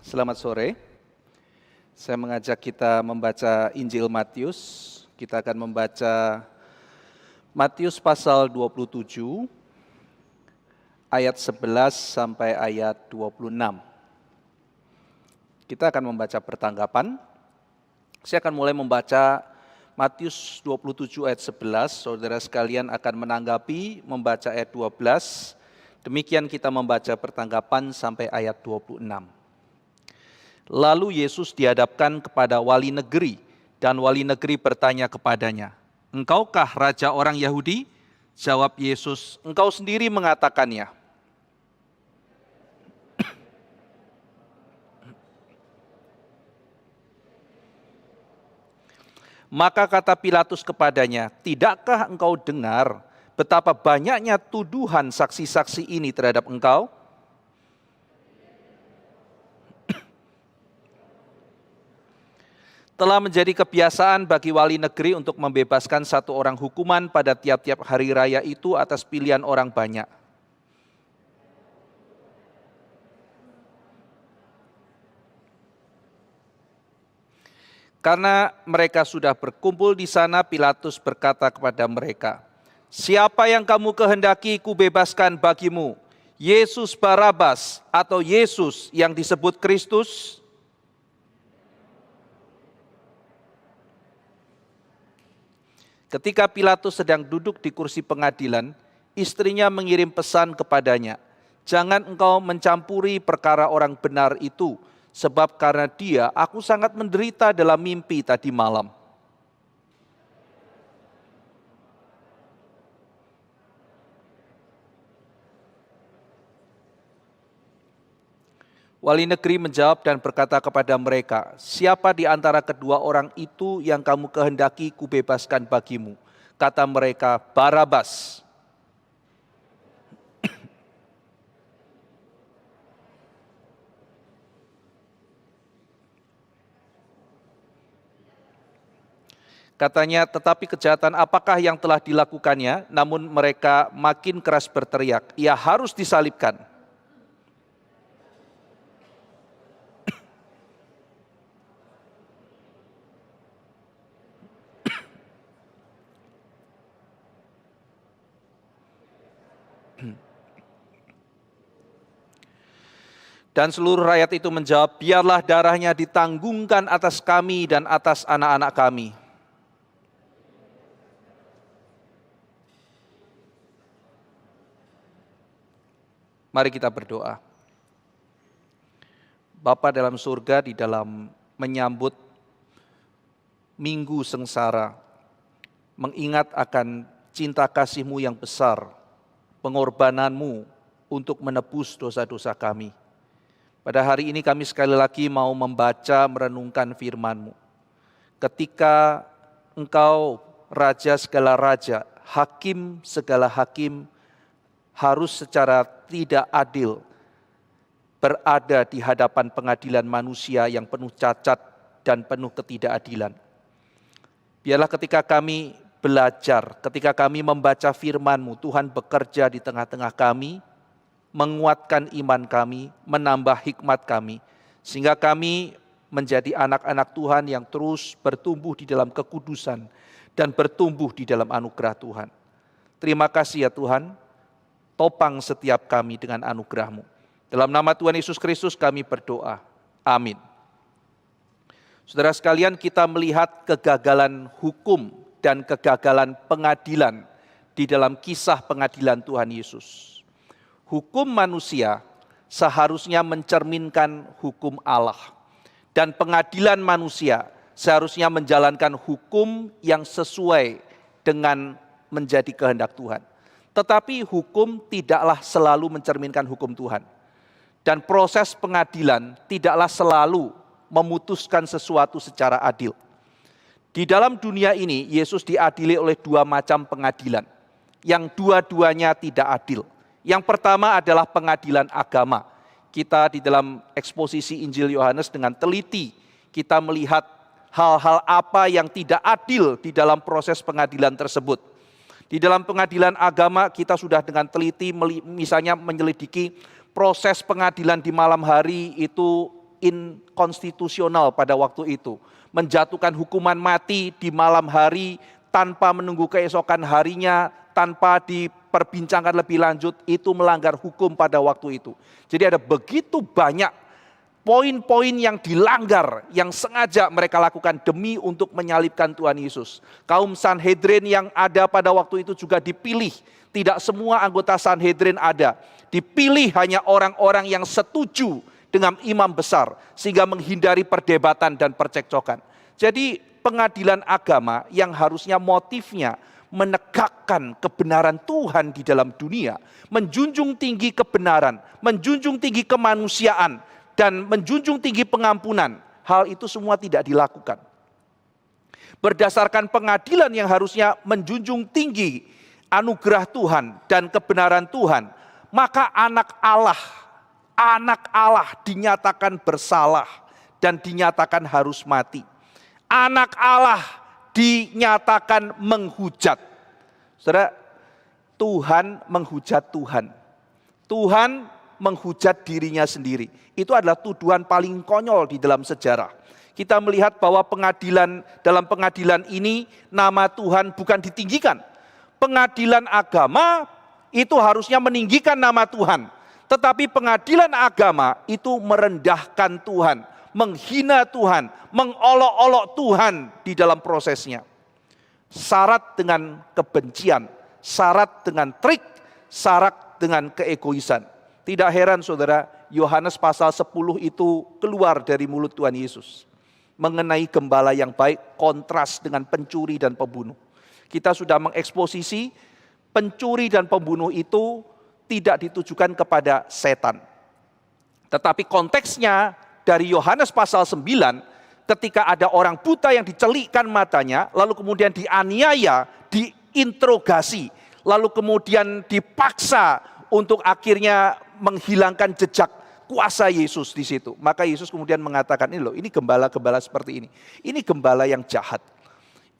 Selamat sore. Saya mengajak kita membaca Injil Matius. Kita akan membaca Matius pasal 27 ayat 11 sampai ayat 26. Kita akan membaca pertanggapan. Saya akan mulai membaca Matius 27 ayat 11. Saudara sekalian akan menanggapi membaca ayat 12. Demikian kita membaca pertanggapan sampai ayat 26. Lalu Yesus dihadapkan kepada wali negeri, dan wali negeri bertanya kepadanya, "Engkaukah raja orang Yahudi?" Jawab Yesus, "Engkau sendiri mengatakannya." Maka kata Pilatus kepadanya, "Tidakkah engkau dengar betapa banyaknya tuduhan saksi-saksi ini terhadap engkau?" Telah menjadi kebiasaan bagi wali negeri untuk membebaskan satu orang hukuman pada tiap-tiap hari raya itu atas pilihan orang banyak. Karena mereka sudah berkumpul di sana, Pilatus berkata kepada mereka, "Siapa yang kamu kehendaki kubebaskan bagimu? Yesus Barabas atau Yesus yang disebut Kristus?" Ketika Pilatus sedang duduk di kursi pengadilan, istrinya mengirim pesan kepadanya, "Jangan engkau mencampuri perkara orang benar itu, sebab karena dia aku sangat menderita dalam mimpi tadi malam." Wali negeri menjawab dan berkata kepada mereka, "Siapa di antara kedua orang itu yang kamu kehendaki kubebaskan bagimu?" Kata mereka, "Barabas." Katanya, "Tetapi kejahatan apakah yang telah dilakukannya?" Namun mereka makin keras berteriak, "Ia harus disalibkan." Dan seluruh rakyat itu menjawab, "Biarlah darahnya ditanggungkan atas kami dan atas anak-anak kami." Mari kita berdoa. Bapa dalam surga, di dalam menyambut Minggu Sengsara, mengingat akan cinta kasih-Mu yang besar, pengorbanan-Mu untuk menebus dosa-dosa kami. Pada hari ini kami sekali lagi mau membaca, merenungkan firman-Mu. Ketika Engkau Raja segala raja, Hakim segala hakim, harus secara tidak adil berada di hadapan pengadilan manusia yang penuh cacat dan penuh ketidakadilan. Biarlah ketika kami belajar, ketika kami membaca firman-Mu, Tuhan bekerja di tengah-tengah kami, menguatkan iman kami, menambah hikmat kami, sehingga kami menjadi anak-anak Tuhan yang terus bertumbuh di dalam kekudusan dan bertumbuh di dalam anugerah Tuhan. Terima kasih ya Tuhan, topang setiap kami dengan anugerah-Mu. Dalam nama Tuhan Yesus Kristus kami berdoa. Amin. Saudara sekalian, kita melihat kegagalan hukum dan kegagalan pengadilan di dalam kisah pengadilan Tuhan Yesus. Hukum manusia seharusnya mencerminkan hukum Allah. Dan pengadilan manusia seharusnya menjalankan hukum yang sesuai dengan menjadi kehendak Tuhan. Tetapi hukum tidaklah selalu mencerminkan hukum Tuhan. Dan proses pengadilan tidaklah selalu memutuskan sesuatu secara adil. Di dalam dunia ini, Yesus diadili oleh dua macam pengadilan, yang dua-duanya tidak adil. Yang pertama adalah pengadilan agama. Kita di dalam eksposisi Injil Yohanes dengan teliti, kita melihat hal-hal apa yang tidak adil di dalam proses pengadilan tersebut. Di dalam pengadilan agama kita sudah dengan teliti misalnya menyelidiki proses pengadilan di malam hari itu inkonstitusional pada waktu itu. Menjatuhkan hukuman mati di malam hari tanpa menunggu keesokan harinya, tanpa diperbincangkan lebih lanjut, itu melanggar hukum pada waktu itu. Jadi ada begitu banyak poin-poin yang dilanggar, yang sengaja mereka lakukan demi untuk menyalibkan Tuhan Yesus. Kaum Sanhedrin yang ada pada waktu itu juga dipilih. Tidak semua anggota Sanhedrin ada. Dipilih hanya orang-orang yang setuju dengan imam besar, sehingga menghindari perdebatan dan percekcokan. Jadi pengadilan agama yang harusnya motifnya menegakkan kebenaran Tuhan di dalam dunia, menjunjung tinggi kebenaran, menjunjung tinggi kemanusiaan, dan menjunjung tinggi pengampunan, hal itu semua tidak dilakukan. Berdasarkan pengadilan yang harusnya menjunjung tinggi anugerah Tuhan dan kebenaran Tuhan, maka anak Allah dinyatakan bersalah dan dinyatakan harus mati. Anak Allah dinyatakan menghujat. Saudara, Tuhan menghujat Tuhan. Tuhan menghujat dirinya sendiri. Itu adalah tuduhan paling konyol di dalam sejarah. Kita melihat bahwa dalam pengadilan ini nama Tuhan bukan ditinggikan. Pengadilan agama itu harusnya meninggikan nama Tuhan. Tetapi pengadilan agama itu merendahkan Tuhan, menghina Tuhan, mengolok-olok Tuhan di dalam prosesnya. Syarat dengan kebencian, syarat dengan trik, syarat dengan keegoisan. Tidak heran saudara, Yohanes pasal 10 itu keluar dari mulut Tuhan Yesus. Mengenai gembala yang baik, kontras dengan pencuri dan pembunuh. Kita sudah mengeksposisi pencuri dan pembunuh itu tidak ditujukan kepada setan. Tetapi konteksnya dari Yohanes pasal 9, ketika ada orang buta yang dicelikkan matanya, lalu kemudian dianiaya, diinterogasi, lalu kemudian dipaksa untuk akhirnya menghilangkan jejak kuasa Yesus di situ. Maka Yesus kemudian mengatakan, ini gembala-gembala seperti ini. Ini gembala yang jahat.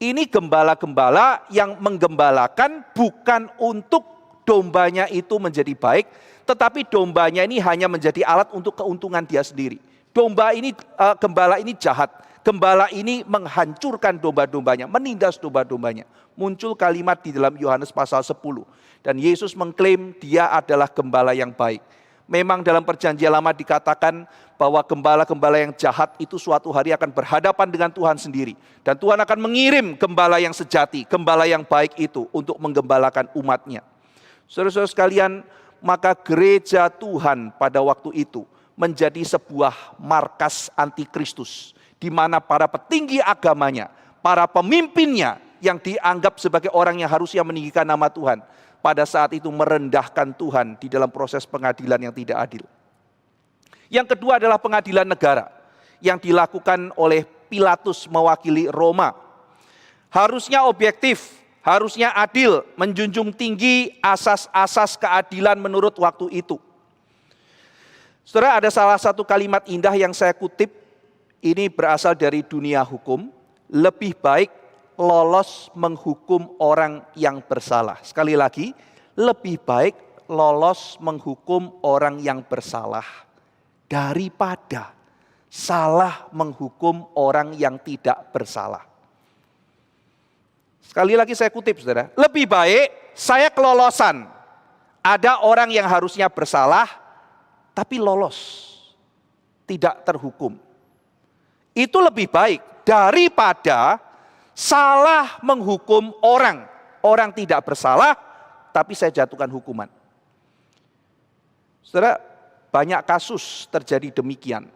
Ini gembala-gembala yang menggembalakan bukan untuk dombanya itu menjadi baik, tetapi dombanya ini hanya menjadi alat untuk keuntungan dia sendiri. Gembala ini jahat. Gembala ini menghancurkan domba-dombanya, menindas domba-dombanya. Muncul kalimat di dalam Yohanes pasal 10. Dan Yesus mengklaim dia adalah gembala yang baik. Memang dalam perjanjian lama dikatakan bahwa gembala-gembala yang jahat itu suatu hari akan berhadapan dengan Tuhan sendiri. Dan Tuhan akan mengirim gembala yang sejati, gembala yang baik itu untuk menggembalakan umatnya. Saudara-saudara sekalian, maka gereja Tuhan pada waktu itu menjadi sebuah markas antikristus, di mana para petinggi agamanya, para pemimpinnya yang dianggap sebagai orang yang harusnya meninggikan nama Tuhan, pada saat itu merendahkan Tuhan di dalam proses pengadilan yang tidak adil. Yang kedua adalah pengadilan negara yang dilakukan oleh Pilatus mewakili Roma. Harusnya objektif, harusnya adil, menjunjung tinggi asas-asas keadilan menurut waktu itu. Saudara, ada salah satu kalimat indah yang saya kutip, ini berasal dari dunia hukum, lebih baik lolos menghukum orang yang bersalah. Sekali lagi, lebih baik lolos menghukum orang yang bersalah daripada salah menghukum orang yang tidak bersalah. Sekali lagi saya kutip saudara, lebih baik saya kelolosan. Ada orang yang harusnya bersalah, tapi lolos, tidak terhukum. Itu lebih baik daripada salah menghukum orang tidak bersalah, tapi saya jatuhkan hukuman. Saudara, banyak kasus terjadi demikian.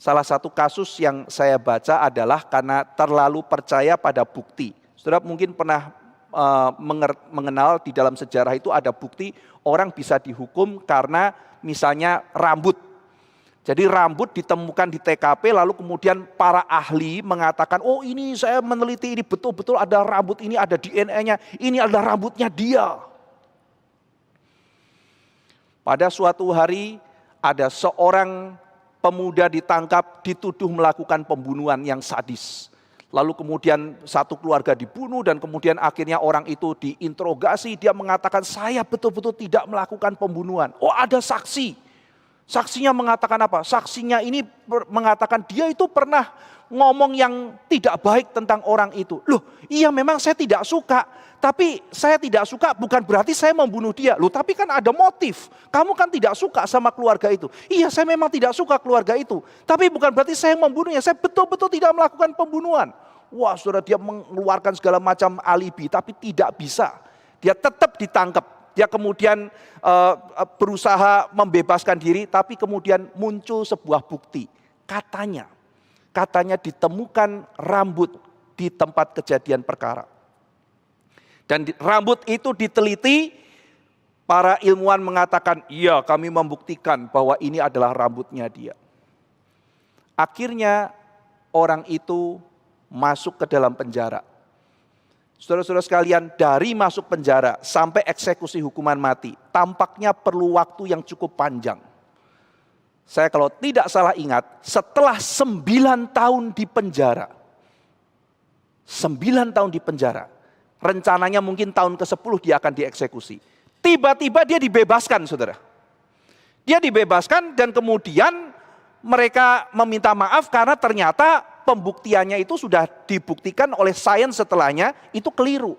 Salah satu kasus yang saya baca adalah karena terlalu percaya pada bukti. Saudara mungkin pernah mengenal di dalam sejarah itu ada bukti orang bisa dihukum karena misalnya rambut. Jadi rambut ditemukan di TKP lalu kemudian para ahli mengatakan, oh ini saya meneliti ini betul-betul ada rambut ini, ada DNA-nya, ini adalah rambutnya dia. Pada suatu hari ada seorang pemuda ditangkap dituduh melakukan pembunuhan yang sadis. Lalu kemudian satu keluarga dibunuh dan kemudian akhirnya orang itu diinterogasi, dia mengatakan saya betul-betul tidak melakukan pembunuhan. Oh ada saksi. Saksinya mengatakan apa? Saksinya ini mengatakan dia itu pernah ngomong yang tidak baik tentang orang itu. Loh, iya memang saya tidak suka. Tapi saya tidak suka bukan berarti saya membunuh dia. Loh, tapi kan ada motif. Kamu kan tidak suka sama keluarga itu. Iya, saya memang tidak suka keluarga itu. Tapi bukan berarti saya membunuhnya. Saya betul-betul tidak melakukan pembunuhan. Wah, saudara, dia mengeluarkan segala macam alibi. Tapi tidak bisa. Dia tetap ditangkap. Dia kemudian berusaha membebaskan diri, tapi kemudian muncul sebuah bukti. Katanya ditemukan rambut di tempat kejadian perkara. Dan rambut itu diteliti, para ilmuwan mengatakan, iya kami membuktikan bahwa ini adalah rambutnya dia. Akhirnya orang itu masuk ke dalam penjara. Saudara-saudara sekalian, dari masuk penjara sampai eksekusi hukuman mati, tampaknya perlu waktu yang cukup panjang. Saya kalau tidak salah ingat, setelah 9 tahun di penjara, 9 tahun di penjara, rencananya mungkin tahun ke-10 dia akan dieksekusi. Tiba-tiba dia dibebaskan, saudara. Dia dibebaskan dan kemudian mereka meminta maaf karena ternyata pembuktiannya itu sudah dibuktikan oleh sains setelahnya, itu keliru.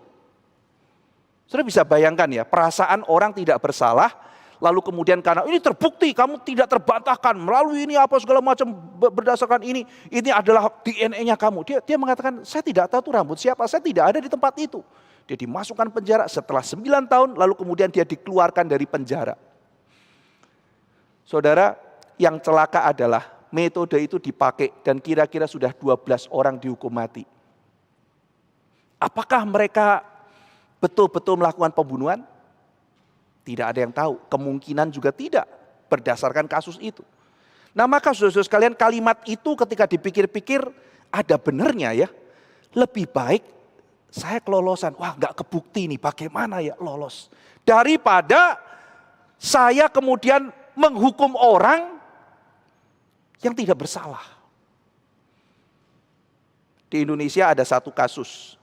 Saudara bisa bayangkan ya, perasaan orang tidak bersalah, lalu kemudian karena ini terbukti, kamu tidak terbantahkan, melalui ini apa segala macam, berdasarkan ini adalah DNA-nya kamu. Dia mengatakan, saya tidak tahu itu rambut siapa, saya tidak ada di tempat itu. Dia dimasukkan penjara setelah 9 tahun, lalu kemudian dia dikeluarkan dari penjara. Saudara, yang celaka adalah metode itu dipakai dan kira-kira sudah 12 orang dihukum mati. Apakah mereka betul-betul melakukan pembunuhan? Tidak ada yang tahu. Kemungkinan juga tidak berdasarkan kasus itu. Nah maka saudara-saudara sekalian, kalimat itu ketika dipikir-pikir ada benernya ya. Lebih baik saya kelolosan. Wah gak kebukti nih, bagaimana ya lolos. Daripada saya kemudian menghukum orang yang tidak bersalah. Di Indonesia ada satu kasus.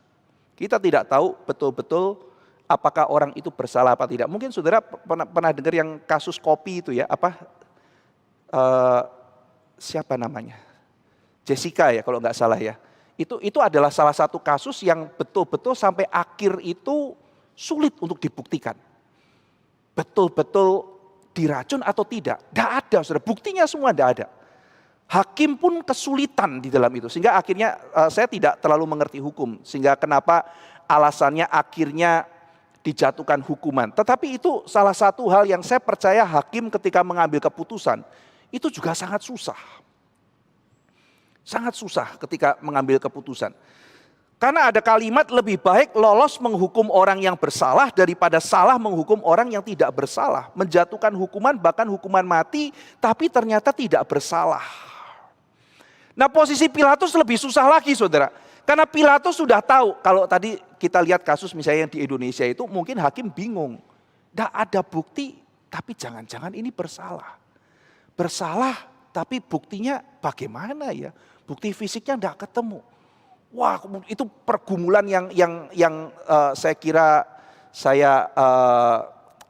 Kita tidak tahu betul-betul apakah orang itu bersalah apa tidak. Mungkin saudara pernah dengar yang kasus kopi itu ya, siapa namanya? Jessica ya kalau nggak salah ya. Itu adalah salah satu kasus yang betul-betul sampai akhir itu sulit untuk dibuktikan. Betul-betul diracun atau tidak. Nggak ada, saudara. Buktinya semua nggak ada. Hakim pun kesulitan di dalam itu. Sehingga akhirnya saya tidak terlalu mengerti hukum. Sehingga kenapa alasannya akhirnya dijatuhkan hukuman. Tetapi itu salah satu hal yang saya percaya hakim ketika mengambil keputusan. Itu juga sangat susah. Sangat susah ketika mengambil keputusan. Karena ada kalimat lebih baik lolos menghukum orang yang bersalah daripada salah menghukum orang yang tidak bersalah. Menjatuhkan hukuman bahkan hukuman mati tapi ternyata tidak bersalah. Nah posisi Pilatus lebih susah lagi saudara. Karena Pilatus sudah tahu, kalau tadi kita lihat kasus misalnya yang di Indonesia itu mungkin hakim bingung. Tidak ada bukti tapi jangan-jangan ini bersalah. Bersalah tapi buktinya bagaimana ya? Bukti fisiknya tidak ketemu. Wah itu pergumulan yang saya kira saya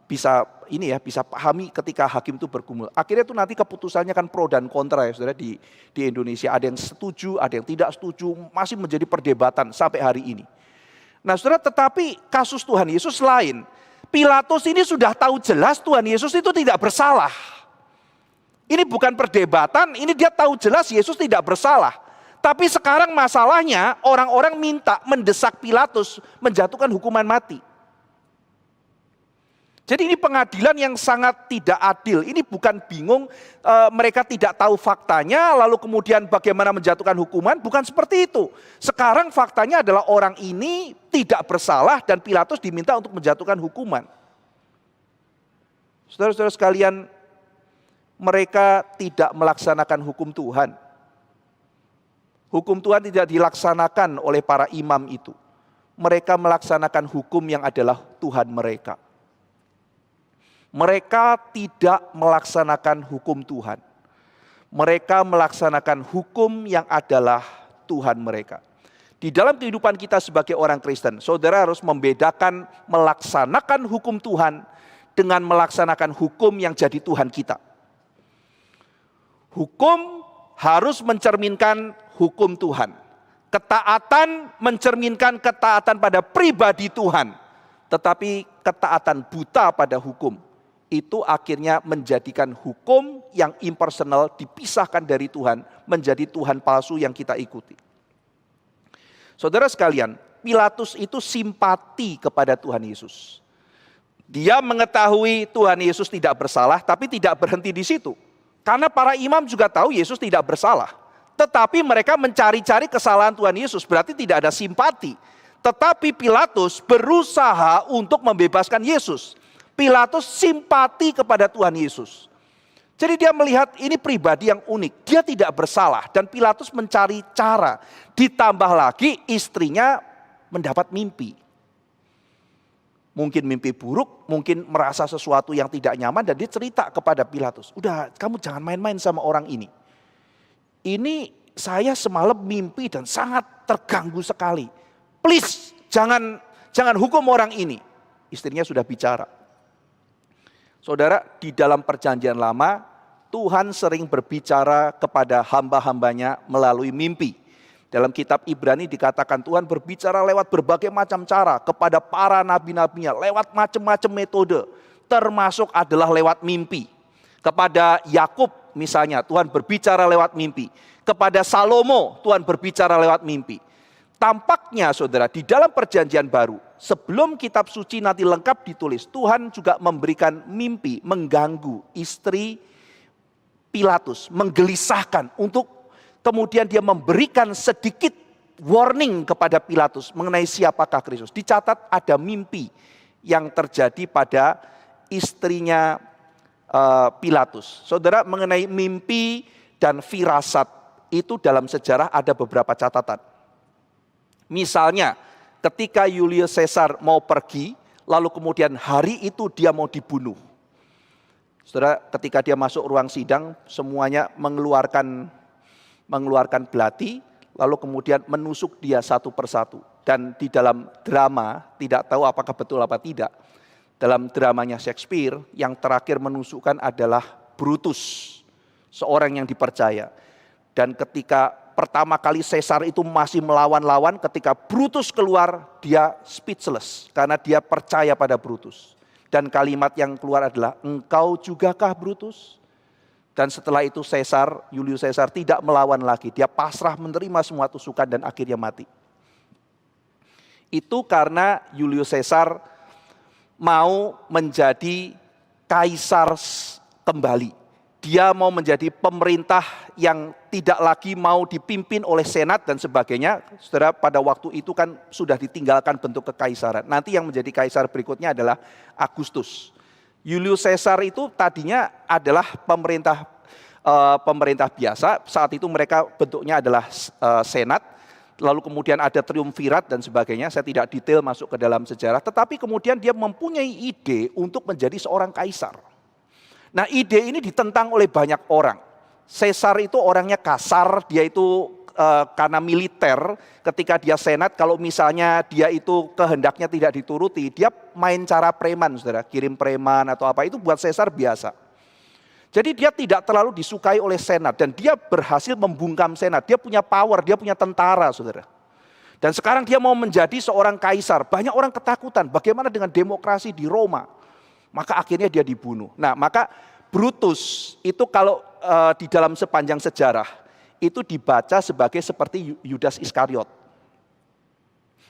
bisa pahami ketika hakim itu bergumul. Akhirnya itu nanti keputusannya kan pro dan kontra ya saudara di Indonesia. Ada yang setuju, ada yang tidak setuju, masih menjadi perdebatan sampai hari ini. Nah saudara, tetapi kasus Tuhan Yesus lain. Pilatus ini sudah tahu jelas Tuhan Yesus itu tidak bersalah. Ini bukan perdebatan, ini dia tahu jelas Yesus tidak bersalah. Tapi sekarang masalahnya orang-orang mendesak Pilatus menjatuhkan hukuman mati. Jadi ini pengadilan yang sangat tidak adil. Ini bukan bingung mereka tidak tahu faktanya lalu kemudian bagaimana menjatuhkan hukuman. Bukan seperti itu. Sekarang faktanya adalah orang ini tidak bersalah dan Pilatus diminta untuk menjatuhkan hukuman. Saudara-saudara sekalian, mereka tidak melaksanakan hukum Tuhan. Hukum Tuhan tidak dilaksanakan oleh para imam itu. Mereka melaksanakan hukum yang adalah Tuhan mereka. Mereka tidak melaksanakan hukum Tuhan. Mereka melaksanakan hukum yang adalah Tuhan mereka. Di dalam kehidupan kita sebagai orang Kristen, saudara harus membedakan melaksanakan hukum Tuhan dengan melaksanakan hukum yang jadi Tuhan kita. Hukum harus mencerminkan hukum Tuhan. Ketaatan mencerminkan ketaatan pada pribadi Tuhan. Tetapi ketaatan buta pada hukum itu akhirnya menjadikan hukum yang impersonal dipisahkan dari Tuhan, menjadi Tuhan palsu yang kita ikuti. Saudara sekalian, Pilatus itu simpati kepada Tuhan Yesus. Dia mengetahui Tuhan Yesus tidak bersalah, tapi tidak berhenti di situ. Karena para imam juga tahu Yesus tidak bersalah. Tetapi mereka mencari-cari kesalahan Tuhan Yesus, berarti tidak ada simpati. Tetapi Pilatus berusaha untuk membebaskan Yesus. Pilatus simpati kepada Tuhan Yesus. Jadi dia melihat ini pribadi yang unik. Dia tidak bersalah dan Pilatus mencari cara. Ditambah lagi istrinya mendapat mimpi. Mungkin mimpi buruk, mungkin merasa sesuatu yang tidak nyaman dan dia cerita kepada Pilatus. Udah, kamu jangan main-main sama orang ini. Ini saya semalam mimpi dan sangat terganggu sekali. Please, jangan hukum orang ini. Istrinya sudah bicara. Saudara, di dalam perjanjian lama, Tuhan sering berbicara kepada hamba-hambanya melalui mimpi. Dalam kitab Ibrani dikatakan Tuhan berbicara lewat berbagai macam cara kepada para nabi-nabinya, lewat macam-macam metode, termasuk adalah lewat mimpi. Kepada Yakub misalnya Tuhan berbicara lewat mimpi. Kepada Salomo Tuhan berbicara lewat mimpi. Tampaknya saudara, di dalam perjanjian baru, sebelum kitab suci nanti lengkap ditulis, Tuhan juga memberikan mimpi, mengganggu istri Pilatus, menggelisahkan untuk kemudian dia memberikan sedikit warning kepada Pilatus mengenai siapakah Kristus. Dicatat ada mimpi yang terjadi pada istrinya Pilatus. Saudara, mengenai mimpi dan firasat itu dalam sejarah ada beberapa catatan. Misalnya ketika Julius Caesar mau pergi, lalu kemudian hari itu dia mau dibunuh. Saudara, ketika dia masuk ruang sidang, semuanya mengeluarkan belati, lalu kemudian menusuk dia satu persatu. Dan di dalam drama, tidak tahu apakah betul apa tidak, dalam dramanya Shakespeare, yang terakhir menusukkan adalah Brutus, seorang yang dipercaya. Dan ketika pertama kali Caesar itu masih melawan-lawan, ketika Brutus keluar, dia speechless, karena dia percaya pada Brutus. Dan kalimat yang keluar adalah, engkau jugakah Brutus? Dan setelah itu Julius Caesar tidak melawan lagi. Dia pasrah menerima semua tusukan dan akhirnya mati. Itu karena Julius Caesar mau menjadi kaisar kembali. Dia mau menjadi pemerintah yang tidak lagi mau dipimpin oleh senat dan sebagainya. Saudara, pada waktu itu kan sudah ditinggalkan bentuk kekaisaran. Nanti yang menjadi kaisar berikutnya adalah Agustus. Julius Caesar itu tadinya adalah pemerintah biasa. Saat itu mereka bentuknya adalah senat. Lalu kemudian ada triumvirat dan sebagainya. Saya tidak detail masuk ke dalam sejarah. Tetapi kemudian dia mempunyai ide untuk menjadi seorang kaisar. Nah, ide ini ditentang oleh banyak orang. Caesar itu orangnya kasar, dia itu karena militer, ketika dia senat, kalau misalnya dia itu kehendaknya tidak dituruti, dia main cara preman, saudara, kirim preman atau apa, itu buat Caesar biasa. Jadi dia tidak terlalu disukai oleh senat, dan dia berhasil membungkam senat, dia punya power, dia punya tentara, saudara. Dan sekarang dia mau menjadi seorang kaisar, banyak orang ketakutan, bagaimana dengan demokrasi di Roma? Maka akhirnya dia dibunuh. Nah, maka Brutus itu kalau di dalam sepanjang sejarah itu dibaca seperti Yudas Iskariot.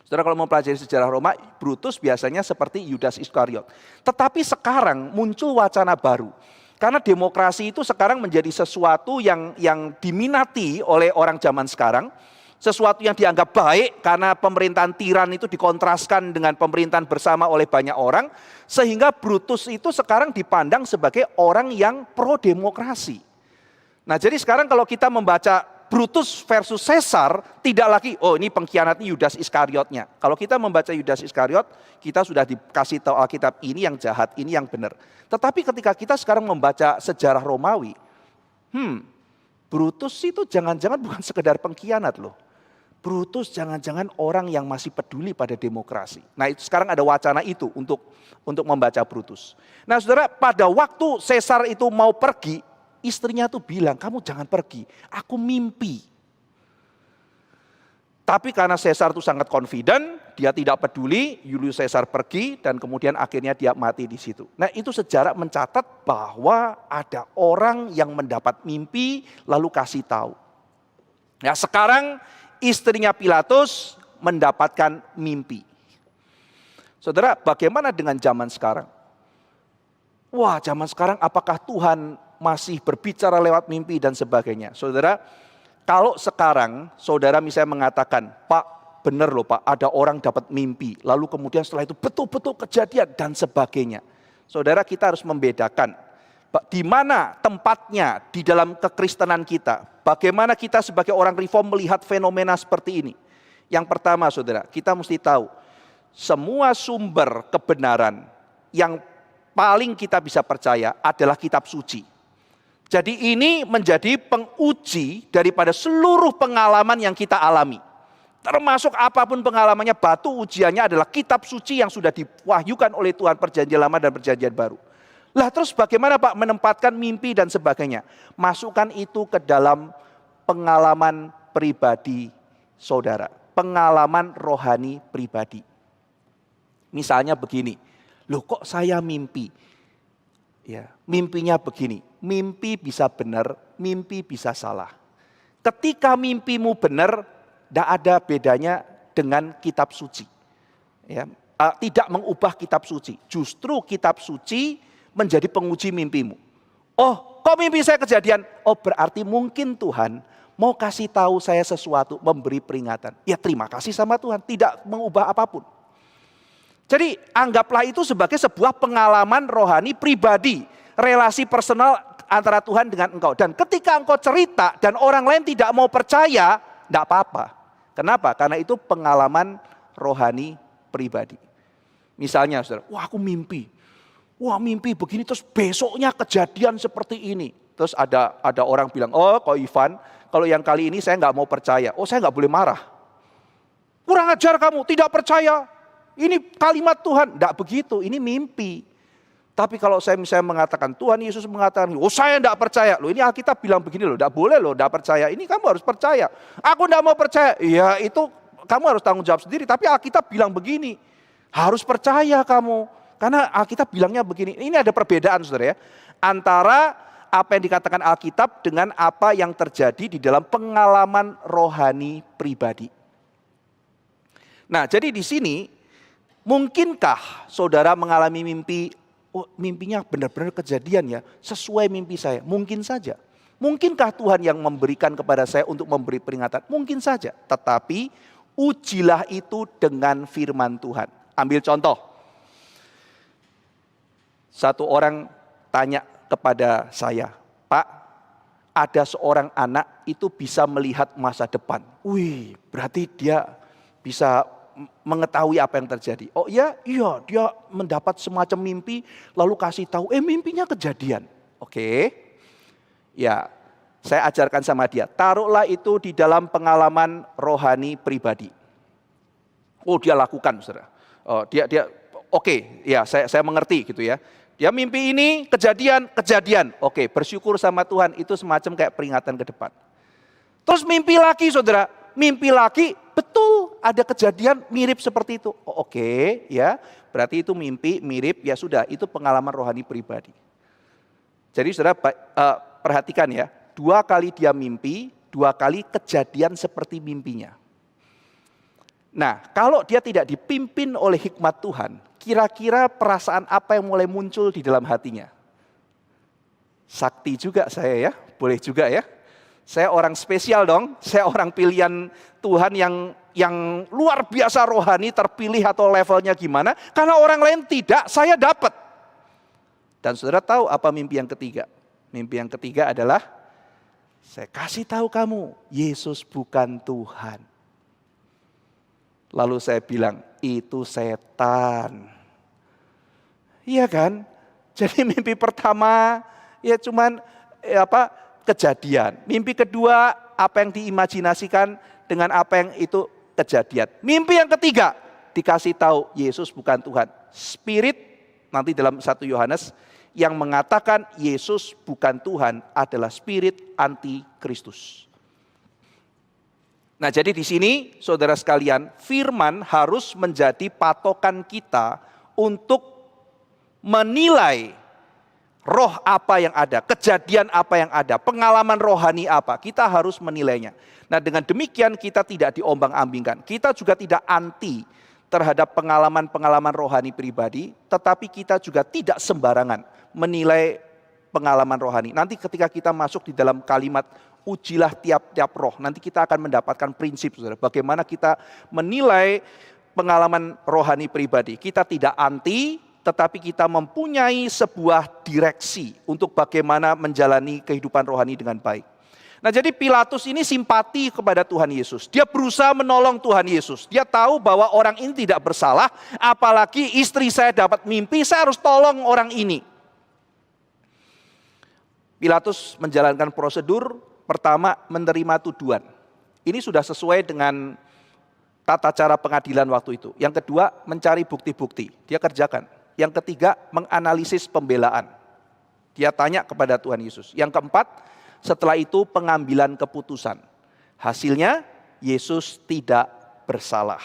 Saudara, kalau mempelajari sejarah Roma, Brutus biasanya seperti Yudas Iskariot. Tetapi sekarang muncul wacana baru. Karena demokrasi itu sekarang menjadi sesuatu yang diminati oleh orang zaman sekarang. Sesuatu yang dianggap baik karena pemerintahan tiran itu dikontraskan dengan pemerintahan bersama oleh banyak orang. Sehingga Brutus itu sekarang dipandang sebagai orang yang pro demokrasi. Nah, jadi sekarang kalau kita membaca Brutus versus Caesar, tidak lagi, oh ini pengkhianatnya Yudas Iskariotnya. Kalau kita membaca Yudas Iskariot, kita sudah dikasih tahu Alkitab ini yang jahat, ini yang benar. Tetapi ketika kita sekarang membaca sejarah Romawi, Brutus itu jangan-jangan bukan sekedar pengkhianat loh. Brutus jangan-jangan orang yang masih peduli pada demokrasi. Nah, itu sekarang ada wacana itu untuk membaca Brutus. Nah, saudara, pada waktu Caesar itu mau pergi, istrinya tuh bilang, kamu jangan pergi, aku mimpi. Tapi karena Caesar itu sangat confident, dia tidak peduli, Julius Caesar pergi dan kemudian akhirnya dia mati di situ. Nah, itu sejarah mencatat bahwa ada orang yang mendapat mimpi lalu kasih tahu. Nah, sekarang istrinya Pilatus mendapatkan mimpi. Saudara, bagaimana dengan zaman sekarang? Wah, zaman sekarang apakah Tuhan masih berbicara lewat mimpi dan sebagainya? Saudara, kalau sekarang saudara misalnya mengatakan, Pak, benar loh Pak, ada orang dapat mimpi. Lalu kemudian setelah itu betul-betul kejadian dan sebagainya. Saudara, kita harus membedakan di mana tempatnya di dalam kekristenan kita. Bagaimana kita sebagai orang reform melihat fenomena seperti ini. Yang pertama saudara, kita mesti tahu semua sumber kebenaran yang paling kita bisa percaya adalah kitab suci. Jadi ini menjadi penguji daripada seluruh pengalaman yang kita alami. Termasuk apapun pengalamannya, batu ujiannya adalah kitab suci yang sudah diwahyukan oleh Tuhan perjanjian lama dan perjanjian baru. Lah terus bagaimana Pak menempatkan mimpi dan sebagainya? Masukkan itu ke dalam pengalaman pribadi saudara. Pengalaman rohani pribadi. Misalnya begini, loh kok saya mimpi? Ya, mimpinya begini, mimpi bisa benar, mimpi bisa salah. Ketika mimpimu benar, tidak ada bedanya dengan kitab suci. Ya, tidak mengubah kitab suci, justru kitab suci menjadi penguji mimpimu. Oh, kok mimpi saya kejadian? Oh, berarti mungkin Tuhan mau kasih tahu saya sesuatu, memberi peringatan. Ya terima kasih sama Tuhan, tidak mengubah apapun. Jadi anggaplah itu sebagai sebuah pengalaman rohani pribadi, relasi personal antara Tuhan dengan engkau. Dan ketika engkau cerita dan orang lain tidak mau percaya, tidak apa-apa. Kenapa? Karena itu pengalaman rohani pribadi. Misalnya saudara, wah aku mimpi. Wah mimpi begini terus besoknya kejadian seperti ini. Terus ada orang bilang, oh kok Ivan, kalau yang kali ini saya nggak mau percaya. Oh saya nggak boleh marah. Kurang ajar kamu, tidak percaya. Ini kalimat Tuhan, tidak begitu, ini mimpi. Tapi kalau saya misalnya mengatakan, Tuhan Yesus mengatakan, oh saya tidak percaya. Loh ini Alkitab bilang begini loh, tidak boleh loh, tidak percaya. Ini kamu harus percaya. Aku tidak mau percaya. Ya itu kamu harus tanggung jawab sendiri. Tapi Alkitab bilang begini, harus percaya kamu. Karena Alkitab bilangnya begini. Ini ada perbedaan saudara ya. Antara apa yang dikatakan Alkitab dengan apa yang terjadi di dalam pengalaman rohani pribadi. Nah jadi di sini, mungkinkah saudara mengalami mimpi, oh mimpinya benar-benar kejadian ya, sesuai mimpi saya? Mungkin saja. Mungkinkah Tuhan yang memberikan kepada saya untuk memberi peringatan? Mungkin saja. Tetapi ujilah itu dengan firman Tuhan. Ambil contoh. Satu orang tanya kepada saya, Pak, ada seorang anak itu bisa melihat masa depan. Wih, berarti dia bisa mengetahui apa yang terjadi. Oh iya, dia mendapat semacam mimpi lalu kasih tahu, mimpinya kejadian. Oke. Ya, saya ajarkan sama dia, taruhlah itu di dalam pengalaman rohani pribadi. Oh, dia lakukan, Saudara. Oh, dia oke, ya saya mengerti gitu ya. Dia mimpi ini kejadian. Oke, bersyukur sama Tuhan, itu semacam kayak peringatan ke depan. Terus mimpi lagi, Saudara. Mimpi lagi, betul ada kejadian mirip seperti itu. Oh, oke, ya. Berarti itu mimpi mirip, ya sudah, itu pengalaman rohani pribadi. Jadi Saudara perhatikan ya, 2 kali dia mimpi, 2 kali kejadian seperti mimpinya. Nah, kalau dia tidak dipimpin oleh hikmat Tuhan, kira-kira perasaan apa yang mulai muncul di dalam hatinya? Sakti juga saya ya, boleh juga ya. Saya orang spesial dong, saya orang pilihan Tuhan yang luar biasa rohani, terpilih atau levelnya gimana. Karena orang lain tidak, saya dapat. Dan saudara tahu apa mimpi yang ketiga? Mimpi yang ketiga adalah, saya kasih tahu kamu, Yesus bukan Tuhan. Lalu saya bilang, itu setan. Iya kan? Jadi mimpi pertama ya cuman kejadian. Mimpi kedua apa yang diimajinasikan dengan apa yang itu kejadian. Mimpi yang ketiga dikasih tahu Yesus bukan Tuhan. Spirit nanti dalam 1 Yohanes yang mengatakan Yesus bukan Tuhan adalah spirit anti-Kristus. Nah, jadi di sini saudara sekalian, firman harus menjadi patokan kita untuk menilai roh apa yang ada, kejadian apa yang ada, pengalaman rohani apa. Kita harus menilainya. Nah, dengan demikian kita tidak diombang-ambingkan. Kita juga tidak anti terhadap pengalaman-pengalaman rohani pribadi, tetapi kita juga tidak sembarangan menilai pengalaman rohani. Nanti ketika kita masuk di dalam kalimat ujilah tiap-tiap roh, nanti kita akan mendapatkan prinsip, saudara, bagaimana kita menilai pengalaman rohani pribadi. Kita tidak anti, tetapi kita mempunyai sebuah direksi untuk bagaimana menjalani kehidupan rohani dengan baik. Nah, jadi Pilatus ini simpati kepada Tuhan Yesus. Dia berusaha menolong Tuhan Yesus. Dia tahu bahwa orang ini tidak bersalah, apalagi istri saya dapat mimpi, saya harus tolong orang ini. Pilatus menjalankan prosedur. Pertama, menerima tuduhan. Ini sudah sesuai dengan tata cara pengadilan waktu itu. Yang kedua, mencari bukti-bukti. Dia kerjakan. Yang ketiga, menganalisis pembelaan. Dia tanya kepada Tuhan Yesus. Yang keempat, setelah itu pengambilan keputusan. Hasilnya, Yesus tidak bersalah.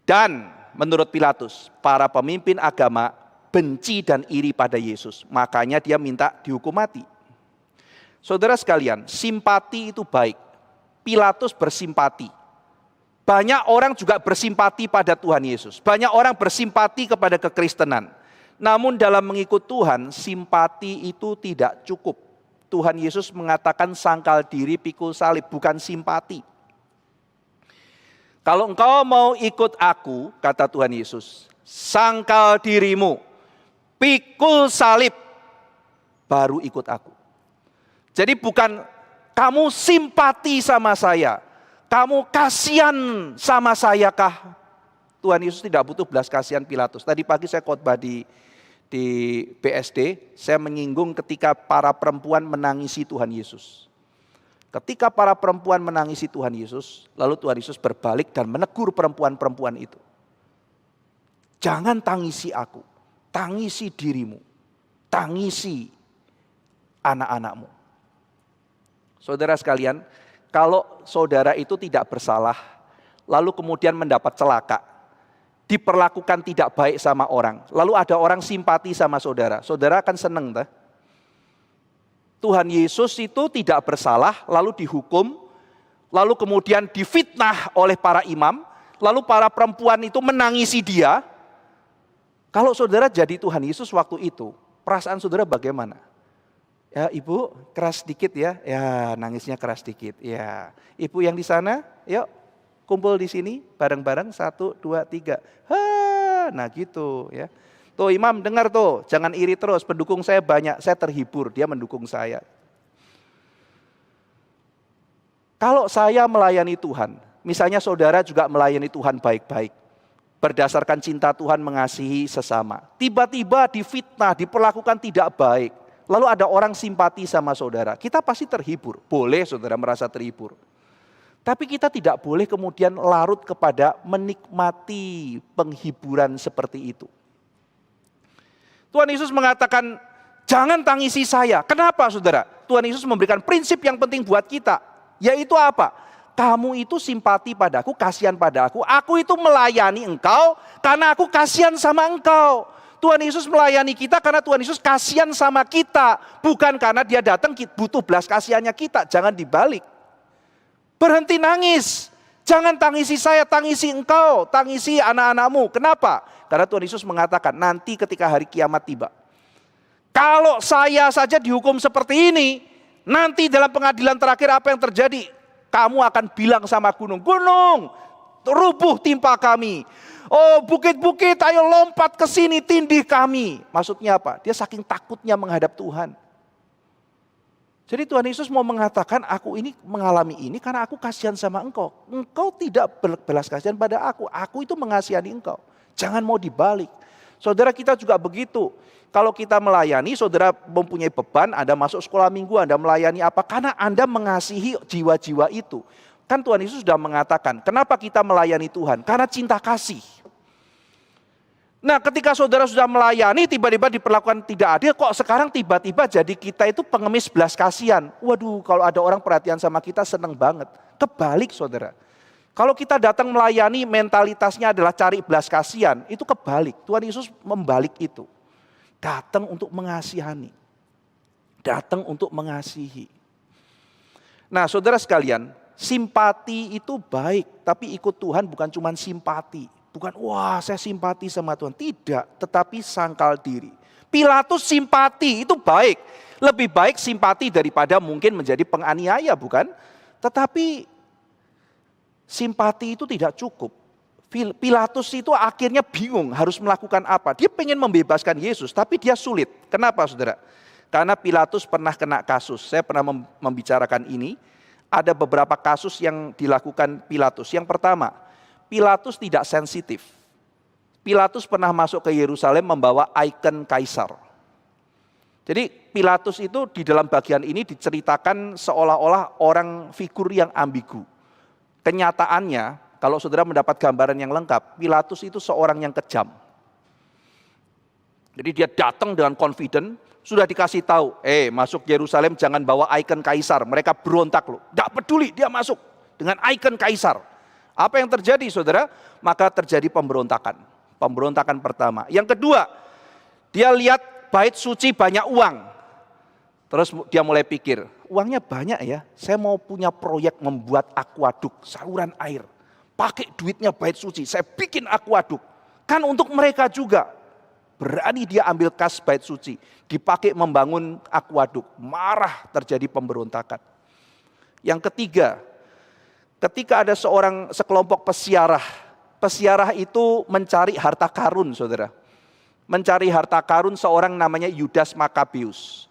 Dan menurut Pilatus, para pemimpin agama benci dan iri pada Yesus. Makanya dia minta dihukum mati. Saudara sekalian, simpati itu baik. Pilatus bersimpati. Banyak orang juga bersimpati pada Tuhan Yesus. Banyak orang bersimpati kepada kekristenan. Namun dalam mengikut Tuhan, simpati itu tidak cukup. Tuhan Yesus mengatakan sangkal diri pikul salib, bukan simpati. Kalau engkau mau ikut aku, kata Tuhan Yesus, sangkal dirimu, pikul salib, baru ikut aku. Jadi bukan kamu simpati sama saya, kamu kasihan sama saya kah? Tuhan Yesus tidak butuh belas kasihan Pilatus. Tadi pagi saya khotbah di BSD, saya menyinggung ketika para perempuan menangisi Tuhan Yesus. Ketika para perempuan menangisi Tuhan Yesus, lalu Tuhan Yesus berbalik dan menegur perempuan-perempuan itu. Jangan tangisi aku, tangisi dirimu, tangisi anak-anakmu. Saudara sekalian, kalau saudara itu tidak bersalah, lalu kemudian mendapat celaka, diperlakukan tidak baik sama orang, lalu ada orang simpati sama saudara, saudara akan senang, tak? Tuhan Yesus itu tidak bersalah, lalu dihukum, lalu kemudian difitnah oleh para imam, lalu para perempuan itu menangisi dia. Kalau saudara jadi Tuhan Yesus waktu itu, perasaan saudara bagaimana? Ya, ibu keras dikit ya, ya nangisnya keras dikit. Ya, ibu yang di sana, yuk kumpul di sini bareng-bareng 1, 2, 3. Nah gitu ya. Tuh imam dengar tuh, jangan iri terus, pendukung saya banyak, saya terhibur, dia mendukung saya. Kalau saya melayani Tuhan, misalnya saudara juga melayani Tuhan baik-baik, berdasarkan cinta Tuhan mengasihi sesama. Tiba-tiba difitnah, diperlakukan tidak baik. Lalu ada orang simpati sama saudara, kita pasti terhibur. Boleh saudara merasa terhibur. Tapi kita tidak boleh kemudian larut kepada menikmati penghiburan seperti itu. Tuhan Yesus mengatakan, jangan tangisi saya. Kenapa saudara? Tuhan Yesus memberikan prinsip yang penting buat kita. Yaitu apa? Kamu itu simpati padaku, kasihan padaku. Aku itu melayani engkau karena aku kasihan sama engkau. Tuhan Yesus melayani kita karena Tuhan Yesus kasihan sama kita. Bukan karena dia datang butuh belas kasihannya kita. Jangan dibalik. Berhenti nangis. Jangan tangisi saya, tangisi engkau, tangisi anak-anakmu. Kenapa? Karena Tuhan Yesus mengatakan nanti ketika hari kiamat tiba. Kalau saya saja dihukum seperti ini, nanti dalam pengadilan terakhir apa yang terjadi? Kamu akan bilang sama gunung, gunung rubuh timpa kami. Oh bukit-bukit ayo lompat ke sini tindih kami. Maksudnya apa? Dia saking takutnya menghadap Tuhan. Jadi Tuhan Yesus mau mengatakan aku ini mengalami ini karena aku kasihan sama engkau. Engkau tidak berbelas kasihan pada aku. Aku itu mengasihani engkau. Jangan mau dibalik. Saudara kita juga begitu. Kalau kita melayani, saudara mempunyai beban, Anda masuk sekolah minggu, Anda melayani apa? Karena Anda mengasihi jiwa-jiwa itu. Kan Tuhan Yesus sudah mengatakan, kenapa kita melayani Tuhan? Karena cinta kasih. Nah, ketika saudara sudah melayani, tiba-tiba diperlakukan tidak adil, kok sekarang tiba-tiba jadi kita itu pengemis belas kasihan. Waduh, kalau ada orang perhatian sama kita seneng banget. Kebalik saudara. Kalau kita datang melayani, mentalitasnya adalah cari belas kasihan, itu kebalik. Tuhan Yesus membalik itu. Datang untuk mengasihani. Datang untuk mengasihi. Nah, saudara sekalian, simpati itu baik, tapi ikut Tuhan bukan cuma simpati. Bukan, wah saya simpati sama Tuhan. Tidak, tetapi sangkal diri. Pilatus simpati itu baik. Lebih baik simpati daripada mungkin menjadi penganiaya, bukan? Tetapi simpati itu tidak cukup. Pilatus itu akhirnya bingung harus melakukan apa. Dia pengen membebaskan Yesus, tapi dia sulit. Kenapa saudara? Karena Pilatus pernah kena kasus. Saya pernah membicarakan ini. Ada beberapa kasus yang dilakukan Pilatus. Yang pertama, Pilatus tidak sensitif. Pilatus pernah masuk ke Yerusalem membawa ikon kaisar. Jadi Pilatus itu di dalam bagian ini diceritakan seolah-olah orang figur yang ambigu. Kenyataannya, kalau saudara mendapat gambaran yang lengkap, Pilatus itu seorang yang kejam. Jadi dia datang dengan confident, sudah dikasih tahu, masuk Yerusalem jangan bawa ikon kaisar. Mereka berontak loh, tidak peduli dia masuk dengan ikon kaisar. Apa yang terjadi saudara? Maka terjadi pemberontakan. Pemberontakan pertama. Yang kedua, dia lihat bait suci banyak uang. Terus dia mulai pikir, uangnya banyak ya, saya mau punya proyek membuat aquaduk, saluran air. Pakai duitnya bait suci, saya bikin aquaduk. Kan untuk mereka juga. Berani dia ambil kas bait suci, dipakai membangun aquaduk. Marah, terjadi pemberontakan. Yang ketiga, ketika ada sekelompok pesiarah. Pesiarah itu mencari harta karun saudara. Mencari harta karun seorang namanya Yudas Makabeus.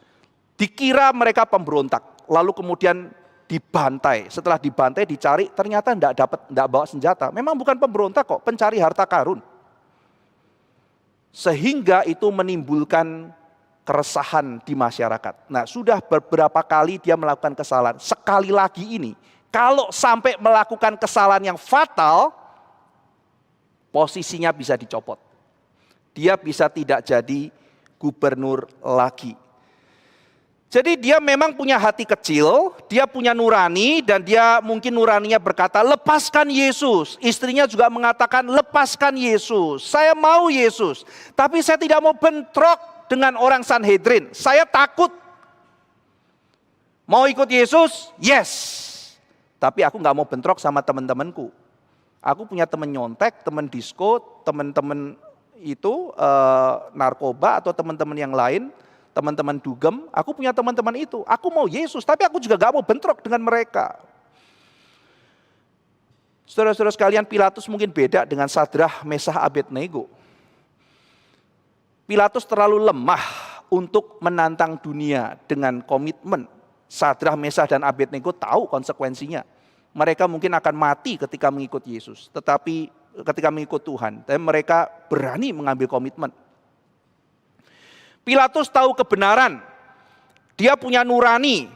Dikira mereka pemberontak, lalu kemudian dibantai. Setelah dibantai dicari, ternyata tidak bawa senjata. Memang bukan pemberontak kok, pencari harta karun. Sehingga itu menimbulkan keresahan di masyarakat. Nah, sudah beberapa kali dia melakukan kesalahan. Sekali lagi ini, kalau sampai melakukan kesalahan yang fatal, posisinya bisa dicopot. Dia bisa tidak jadi gubernur lagi. Jadi dia memang punya hati kecil, dia punya nurani, dan dia mungkin nuraninya berkata, lepaskan Yesus. Istrinya juga mengatakan, lepaskan Yesus. Saya mau Yesus, tapi saya tidak mau bentrok dengan orang Sanhedrin. Saya takut. Mau ikut Yesus? Yes. Tapi aku gak mau bentrok sama teman-temanku. Aku punya teman nyontek, teman disko, teman-teman itu narkoba atau teman-teman yang lain. Teman-teman dugem, aku punya teman-teman itu. Aku mau Yesus, tapi aku juga gak mau bentrok dengan mereka. Saudara-saudara sekalian, Pilatus mungkin beda dengan Sadrah, Mesah, Abednego. Pilatus terlalu lemah untuk menantang dunia dengan komitmen. Sadrah, Mesah, dan Abednego tahu konsekuensinya. Mereka mungkin akan mati ketika mengikut Yesus. Tetapi ketika mengikut Tuhan, tapi mereka berani mengambil komitmen. Pilatus tahu kebenaran, dia punya nurani,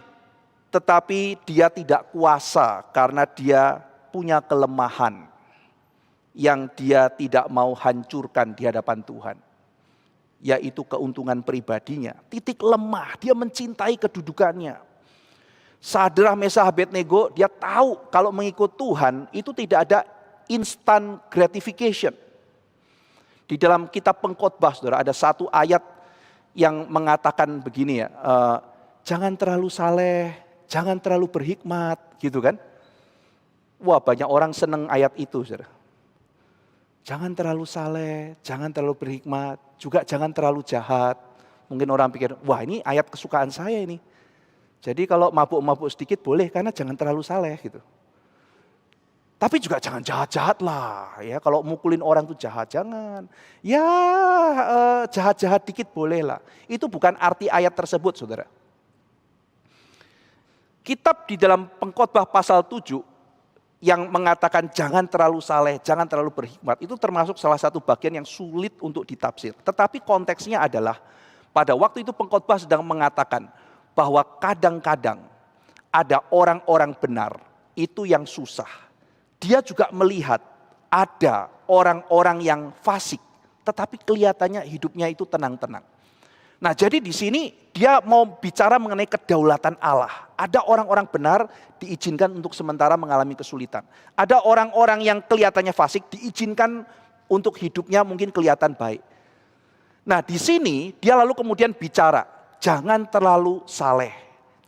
tetapi dia tidak kuasa karena dia punya kelemahan yang dia tidak mau hancurkan di hadapan Tuhan. Yaitu keuntungan pribadinya, titik lemah, dia mencintai kedudukannya. Sadrah, Mesah, Abednego, dia tahu kalau mengikut Tuhan itu tidak ada instant gratification. Di dalam kitab Pengkhotbah, saudara, ada satu ayat yang mengatakan begini ya, jangan terlalu saleh, jangan terlalu berhikmat, gitu kan. Wah, banyak orang seneng ayat itu, saudara. Jangan terlalu saleh, jangan terlalu berhikmat, juga jangan terlalu jahat. Mungkin orang pikir, wah ini ayat kesukaan saya ini. Jadi kalau mabuk-mabuk sedikit boleh, karena jangan terlalu saleh gitu. Tapi juga jangan jahat-jahat lah, ya. Kalau mukulin orang itu jahat, jangan. Ya jahat-jahat dikit boleh lah. Itu bukan arti ayat tersebut, saudara. Kitab di dalam Pengkhotbah pasal 7 yang mengatakan jangan terlalu saleh, jangan terlalu berhikmat, itu termasuk salah satu bagian yang sulit untuk ditafsir. Tetapi konteksnya adalah pada waktu itu Pengkhotbah sedang mengatakan bahwa kadang-kadang ada orang-orang benar itu yang susah. Dia juga melihat ada orang-orang yang fasik, tetapi kelihatannya hidupnya itu tenang-tenang. Nah, jadi di sini dia mau bicara mengenai kedaulatan Allah. Ada orang-orang benar diizinkan untuk sementara mengalami kesulitan. Ada orang-orang yang kelihatannya fasik diizinkan untuk hidupnya mungkin kelihatan baik. Nah, di sini dia lalu kemudian bicara, jangan terlalu saleh,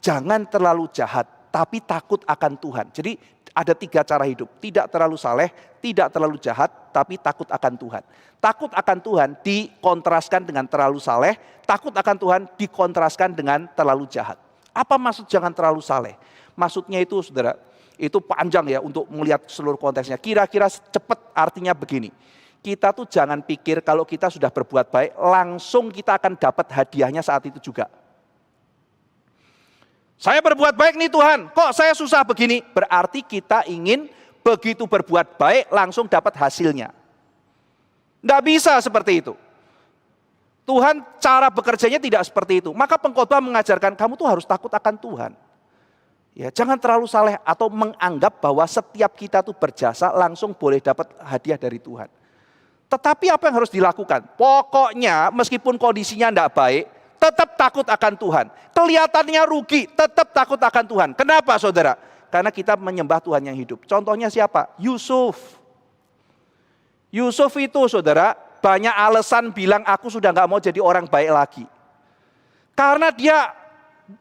jangan terlalu jahat, tapi takut akan Tuhan. Jadi ada 3 cara hidup, tidak terlalu saleh, tidak terlalu jahat, tapi takut akan Tuhan. Takut akan Tuhan dikontraskan dengan terlalu saleh, takut akan Tuhan dikontraskan dengan terlalu jahat. Apa maksud jangan terlalu saleh? Maksudnya itu saudara, itu panjang ya untuk melihat seluruh konteksnya. Kira-kira cepat artinya begini. Kita tuh jangan pikir kalau kita sudah berbuat baik, langsung kita akan dapat hadiahnya saat itu juga. Saya berbuat baik nih Tuhan, kok saya susah begini? Berarti kita ingin begitu berbuat baik langsung dapat hasilnya. Tidak bisa seperti itu. Tuhan cara bekerjanya tidak seperti itu. Maka pengkhotbah mengajarkan kamu tuh harus takut akan Tuhan. Ya, jangan terlalu saleh atau menganggap bahwa setiap kita tuh berjasa langsung boleh dapat hadiah dari Tuhan. Tetapi apa yang harus dilakukan? Pokoknya meskipun kondisinya tidak baik, tetap takut akan Tuhan. Kelihatannya rugi, tetap takut akan Tuhan. Kenapa saudara? Karena kita menyembah Tuhan yang hidup. Contohnya siapa? Yusuf. Yusuf itu saudara, banyak alasan bilang aku sudah gak mau jadi orang baik lagi. Karena dia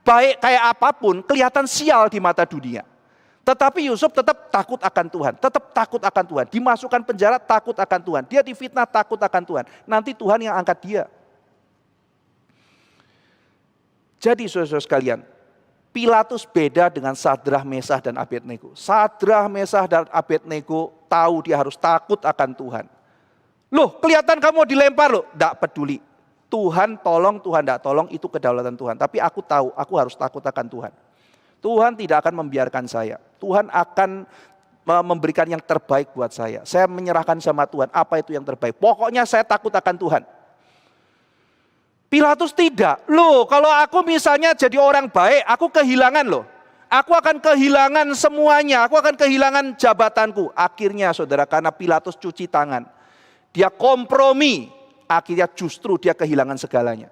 baik kayak apapun, kelihatan sial di mata dunia. Tetapi Yusuf tetap takut akan Tuhan, tetap takut akan Tuhan. Dimasukkan penjara takut akan Tuhan. Dia difitnah takut akan Tuhan. Nanti Tuhan yang angkat dia. Jadi saudara-saudara sekalian, Pilatus beda dengan Sadrah, Mesah, dan Abednego. Sadrah, Mesah, dan Abednego tahu dia harus takut akan Tuhan. Loh, kelihatan kamu dilempar loh. Tidak peduli. Tuhan tolong, Tuhan tidak tolong, itu kedaulatan Tuhan. Tapi aku tahu, aku harus takut akan Tuhan. Tuhan tidak akan membiarkan saya. Tuhan akan memberikan yang terbaik buat saya. Saya menyerahkan sama Tuhan, apa itu yang terbaik. Pokoknya saya takut akan Tuhan. Pilatus tidak. Loh, kalau aku misalnya jadi orang baik, aku kehilangan loh. Aku akan kehilangan semuanya, aku akan kehilangan jabatanku. Akhirnya saudara, karena Pilatus cuci tangan, dia kompromi, akhirnya justru dia kehilangan segalanya.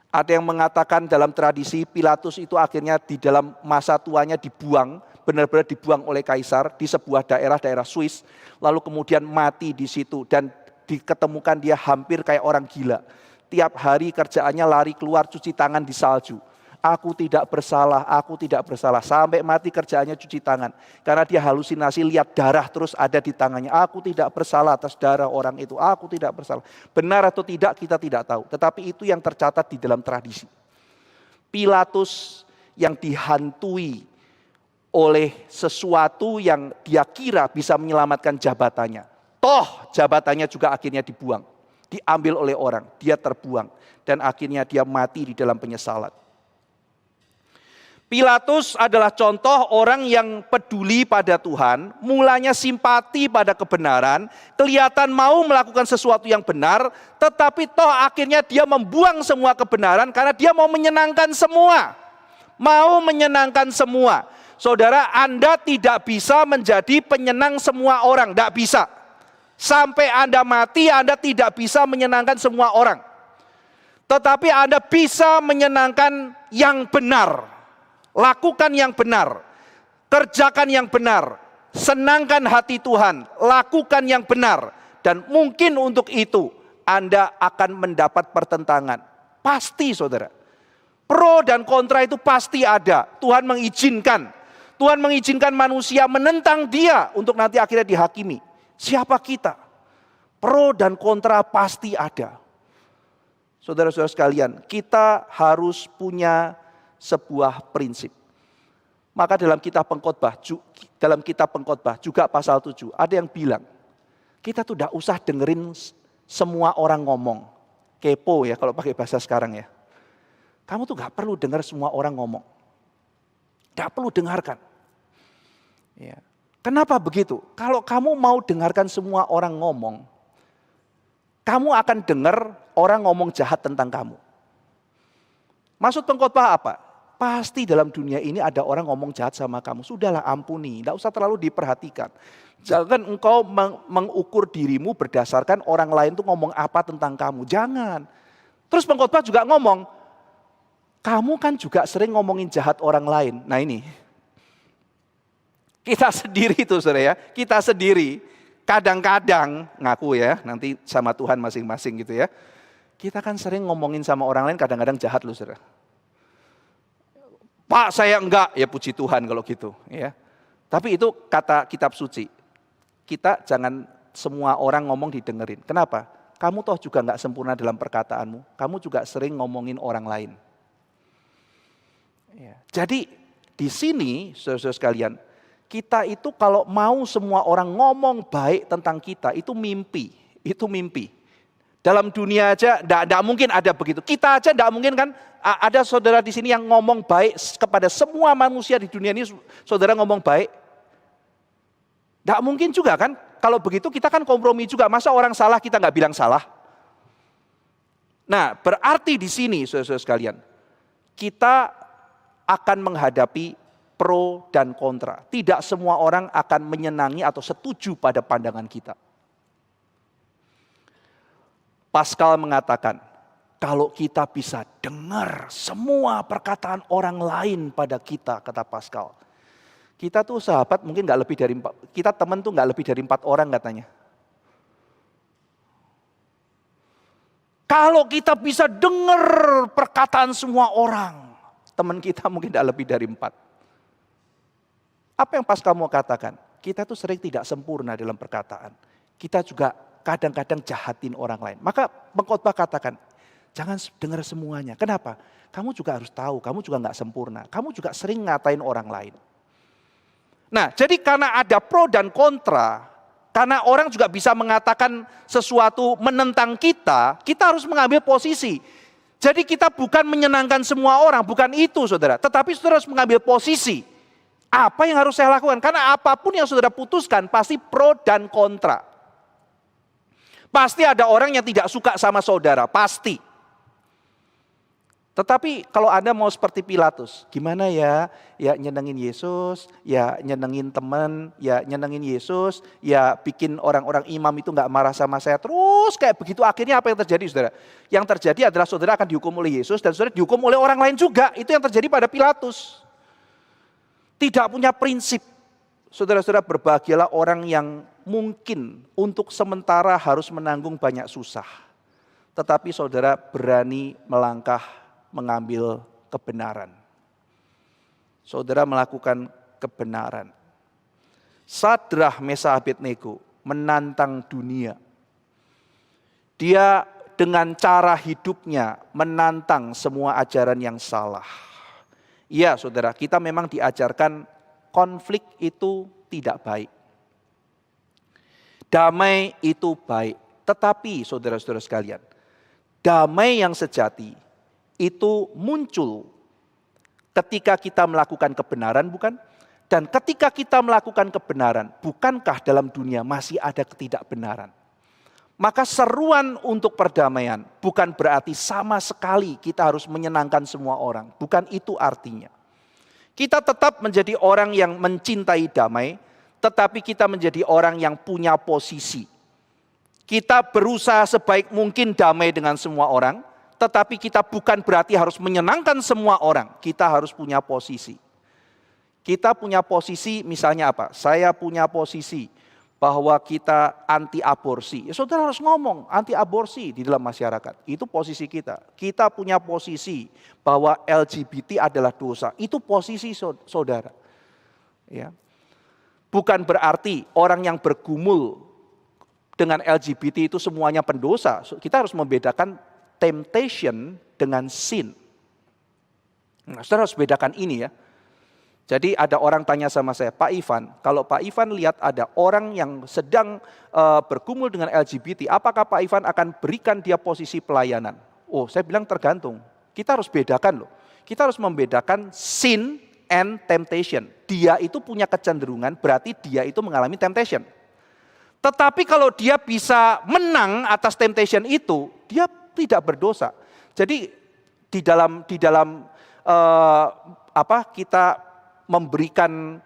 Ada yang mengatakan dalam tradisi Pilatus itu akhirnya di dalam masa tuanya dibuang, benar-benar dibuang oleh kaisar di sebuah daerah Swiss, lalu kemudian mati di situ dan diketemukan dia hampir kayak orang gila. Tiap hari kerjaannya lari keluar cuci tangan di salju. Aku tidak bersalah, aku tidak bersalah. Sampai mati kerjaannya cuci tangan. Karena dia halusinasi lihat darah terus ada di tangannya. Aku tidak bersalah atas darah orang itu. Aku tidak bersalah. Benar atau tidak kita tidak tahu. Tetapi itu yang tercatat di dalam tradisi. Pilatus yang dihantui oleh sesuatu yang dia kira bisa menyelamatkan jabatannya. Toh jabatannya juga akhirnya dibuang. Diambil oleh orang, dia terbuang. Dan akhirnya dia mati di dalam penyesalan. Pilatus adalah contoh orang yang peduli pada Tuhan, mulanya simpati pada kebenaran, kelihatan mau melakukan sesuatu yang benar, tetapi toh akhirnya dia membuang semua kebenaran karena dia mau menyenangkan semua. Mau menyenangkan semua. Saudara, Anda tidak bisa menjadi penyenang semua orang, tidak bisa. Sampai Anda mati, Anda tidak bisa menyenangkan semua orang. Tetapi Anda bisa menyenangkan yang benar. Lakukan yang benar. Kerjakan yang benar. Senangkan hati Tuhan. Lakukan yang benar. Dan mungkin untuk itu Anda akan mendapat pertentangan. Pasti saudara. Pro dan kontra itu pasti ada. Tuhan mengizinkan. Tuhan mengizinkan manusia menentang dia untuk nanti akhirnya dihakimi. Siapa kita? Pro dan kontra pasti ada. Saudara-saudara sekalian, kita harus punya sebuah prinsip. Maka dalam kitab Pengkhotbah juga pasal 7 ada yang bilang, kita tuh tidak usah dengerin semua orang ngomong. Kepo ya kalau pakai bahasa sekarang ya. Kamu tuh gak perlu dengar semua orang ngomong. Gak perlu dengarkan. Ya. Kenapa begitu? Kalau kamu mau dengarkan semua orang ngomong, kamu akan dengar orang ngomong jahat tentang kamu. Maksud pengkhotbah apa? pasti dalam dunia ini ada orang ngomong jahat sama kamu. Sudahlah ampuni, tidak usah terlalu diperhatikan. Jangan engkau mengukur dirimu berdasarkan orang lain tuh ngomong apa tentang kamu. Jangan. Terus pengkhotbah juga ngomong, kamu kan juga sering ngomongin jahat orang lain. Nah ini, kita sendiri itu saudara ya, kita sendiri kadang-kadang ngaku ya, nanti sama Tuhan masing-masing gitu ya. Kita kan sering ngomongin sama orang lain kadang-kadang jahat loh saudara. Pak saya enggak, ya puji Tuhan kalau gitu ya. Tapi itu kata kitab suci. Kita jangan semua orang ngomong didengerin. Kenapa? Kamu toh juga enggak sempurna dalam perkataanmu. Kamu juga sering ngomongin orang lain. Ya. Jadi di sini saudara-saudara sekalian, kita itu kalau mau semua orang ngomong baik tentang kita, itu mimpi. Itu mimpi. Dalam dunia aja enggak mungkin ada begitu. Kita aja enggak mungkin kan, ada saudara di sini yang ngomong baik kepada semua manusia di dunia ini, saudara ngomong baik. Enggak mungkin juga kan, kalau begitu kita kan kompromi juga. Masa orang salah kita enggak bilang salah? Nah berarti di sini saudara-saudara sekalian, kita akan menghadapi pro dan kontra. Tidak semua orang akan menyenangi atau setuju pada pandangan kita. Pascal mengatakan, kalau kita bisa dengar semua perkataan orang lain pada kita, kata Pascal. Kita tuh sahabat mungkin nggak lebih dari 4, kita teman tuh nggak lebih dari 4 orang katanya. Kalau kita bisa dengar perkataan semua orang, teman kita mungkin nggak lebih dari 4. Apa yang Pascal mau katakan? Kita tuh sering tidak sempurna dalam perkataan. Kita juga kadang-kadang jahatin orang lain. Maka pengkhotbah katakan, jangan dengar semuanya. Kenapa? Kamu juga harus tahu, kamu juga nggak sempurna. Kamu juga sering ngatain orang lain. Nah, jadi karena ada pro dan kontra, karena orang juga bisa mengatakan sesuatu menentang kita, kita harus mengambil posisi. Jadi kita bukan menyenangkan semua orang, bukan itu saudara. Tetapi saudara harus mengambil posisi. Apa yang harus saya lakukan? Karena apapun yang saudara putuskan pasti pro dan kontra. Pasti ada orang yang tidak suka sama saudara, pasti. Tetapi kalau Anda mau seperti Pilatus, gimana ya? Ya nyenengin Yesus, ya nyenengin teman, ya nyenengin Yesus, ya bikin orang-orang imam itu gak marah sama saya. Terus kayak begitu akhirnya apa yang terjadi saudara? Yang terjadi adalah saudara akan dihukum oleh Yesus dan saudara dihukum oleh orang lain juga. Itu yang terjadi pada Pilatus. Tidak punya prinsip. Saudara-saudara berbahagialah orang yang mungkin untuk sementara harus menanggung banyak susah. Tetapi saudara berani melangkah mengambil kebenaran. Saudara melakukan kebenaran. Sadrah, Mesah, Abednego menantang dunia. Dia dengan cara hidupnya menantang semua ajaran yang salah. Iya saudara, kita memang diajarkan konflik itu tidak baik. Damai itu baik. Tetapi saudara-saudara sekalian, damai yang sejati itu muncul ketika kita melakukan kebenaran, bukan? Dan ketika kita melakukan kebenaran, bukankah dalam dunia masih ada ketidakbenaran? Maka seruan untuk perdamaian bukan berarti sama sekali kita harus menyenangkan semua orang. Bukan itu artinya. Kita tetap menjadi orang yang mencintai damai, tetapi kita menjadi orang yang punya posisi. Kita berusaha sebaik mungkin damai dengan semua orang, tetapi kita bukan berarti harus menyenangkan semua orang. Kita harus punya posisi. Kita punya posisi misalnya apa? Saya punya posisi bahwa kita anti aborsi. Ya, saudara harus ngomong anti aborsi di dalam masyarakat. Itu posisi kita. Kita punya posisi bahwa LGBT adalah dosa. Itu posisi saudara. Ya. Bukan berarti orang yang bergumul dengan LGBT itu semuanya pendosa. Kita harus membedakan temptation dengan sin. Nah, saudara harus bedakan ini ya. Jadi ada orang tanya sama saya, Pak Ivan, kalau Pak Ivan lihat ada orang yang sedang bergumul dengan LGBT, apakah Pak Ivan akan berikan dia posisi pelayanan? Oh, saya bilang tergantung. Kita harus bedakan loh. Kita harus membedakan sin and temptation. Dia itu punya kecenderungan, berarti dia itu mengalami temptation. Tetapi kalau dia bisa menang atas temptation itu, dia tidak berdosa. Jadi di dalam kita memberikan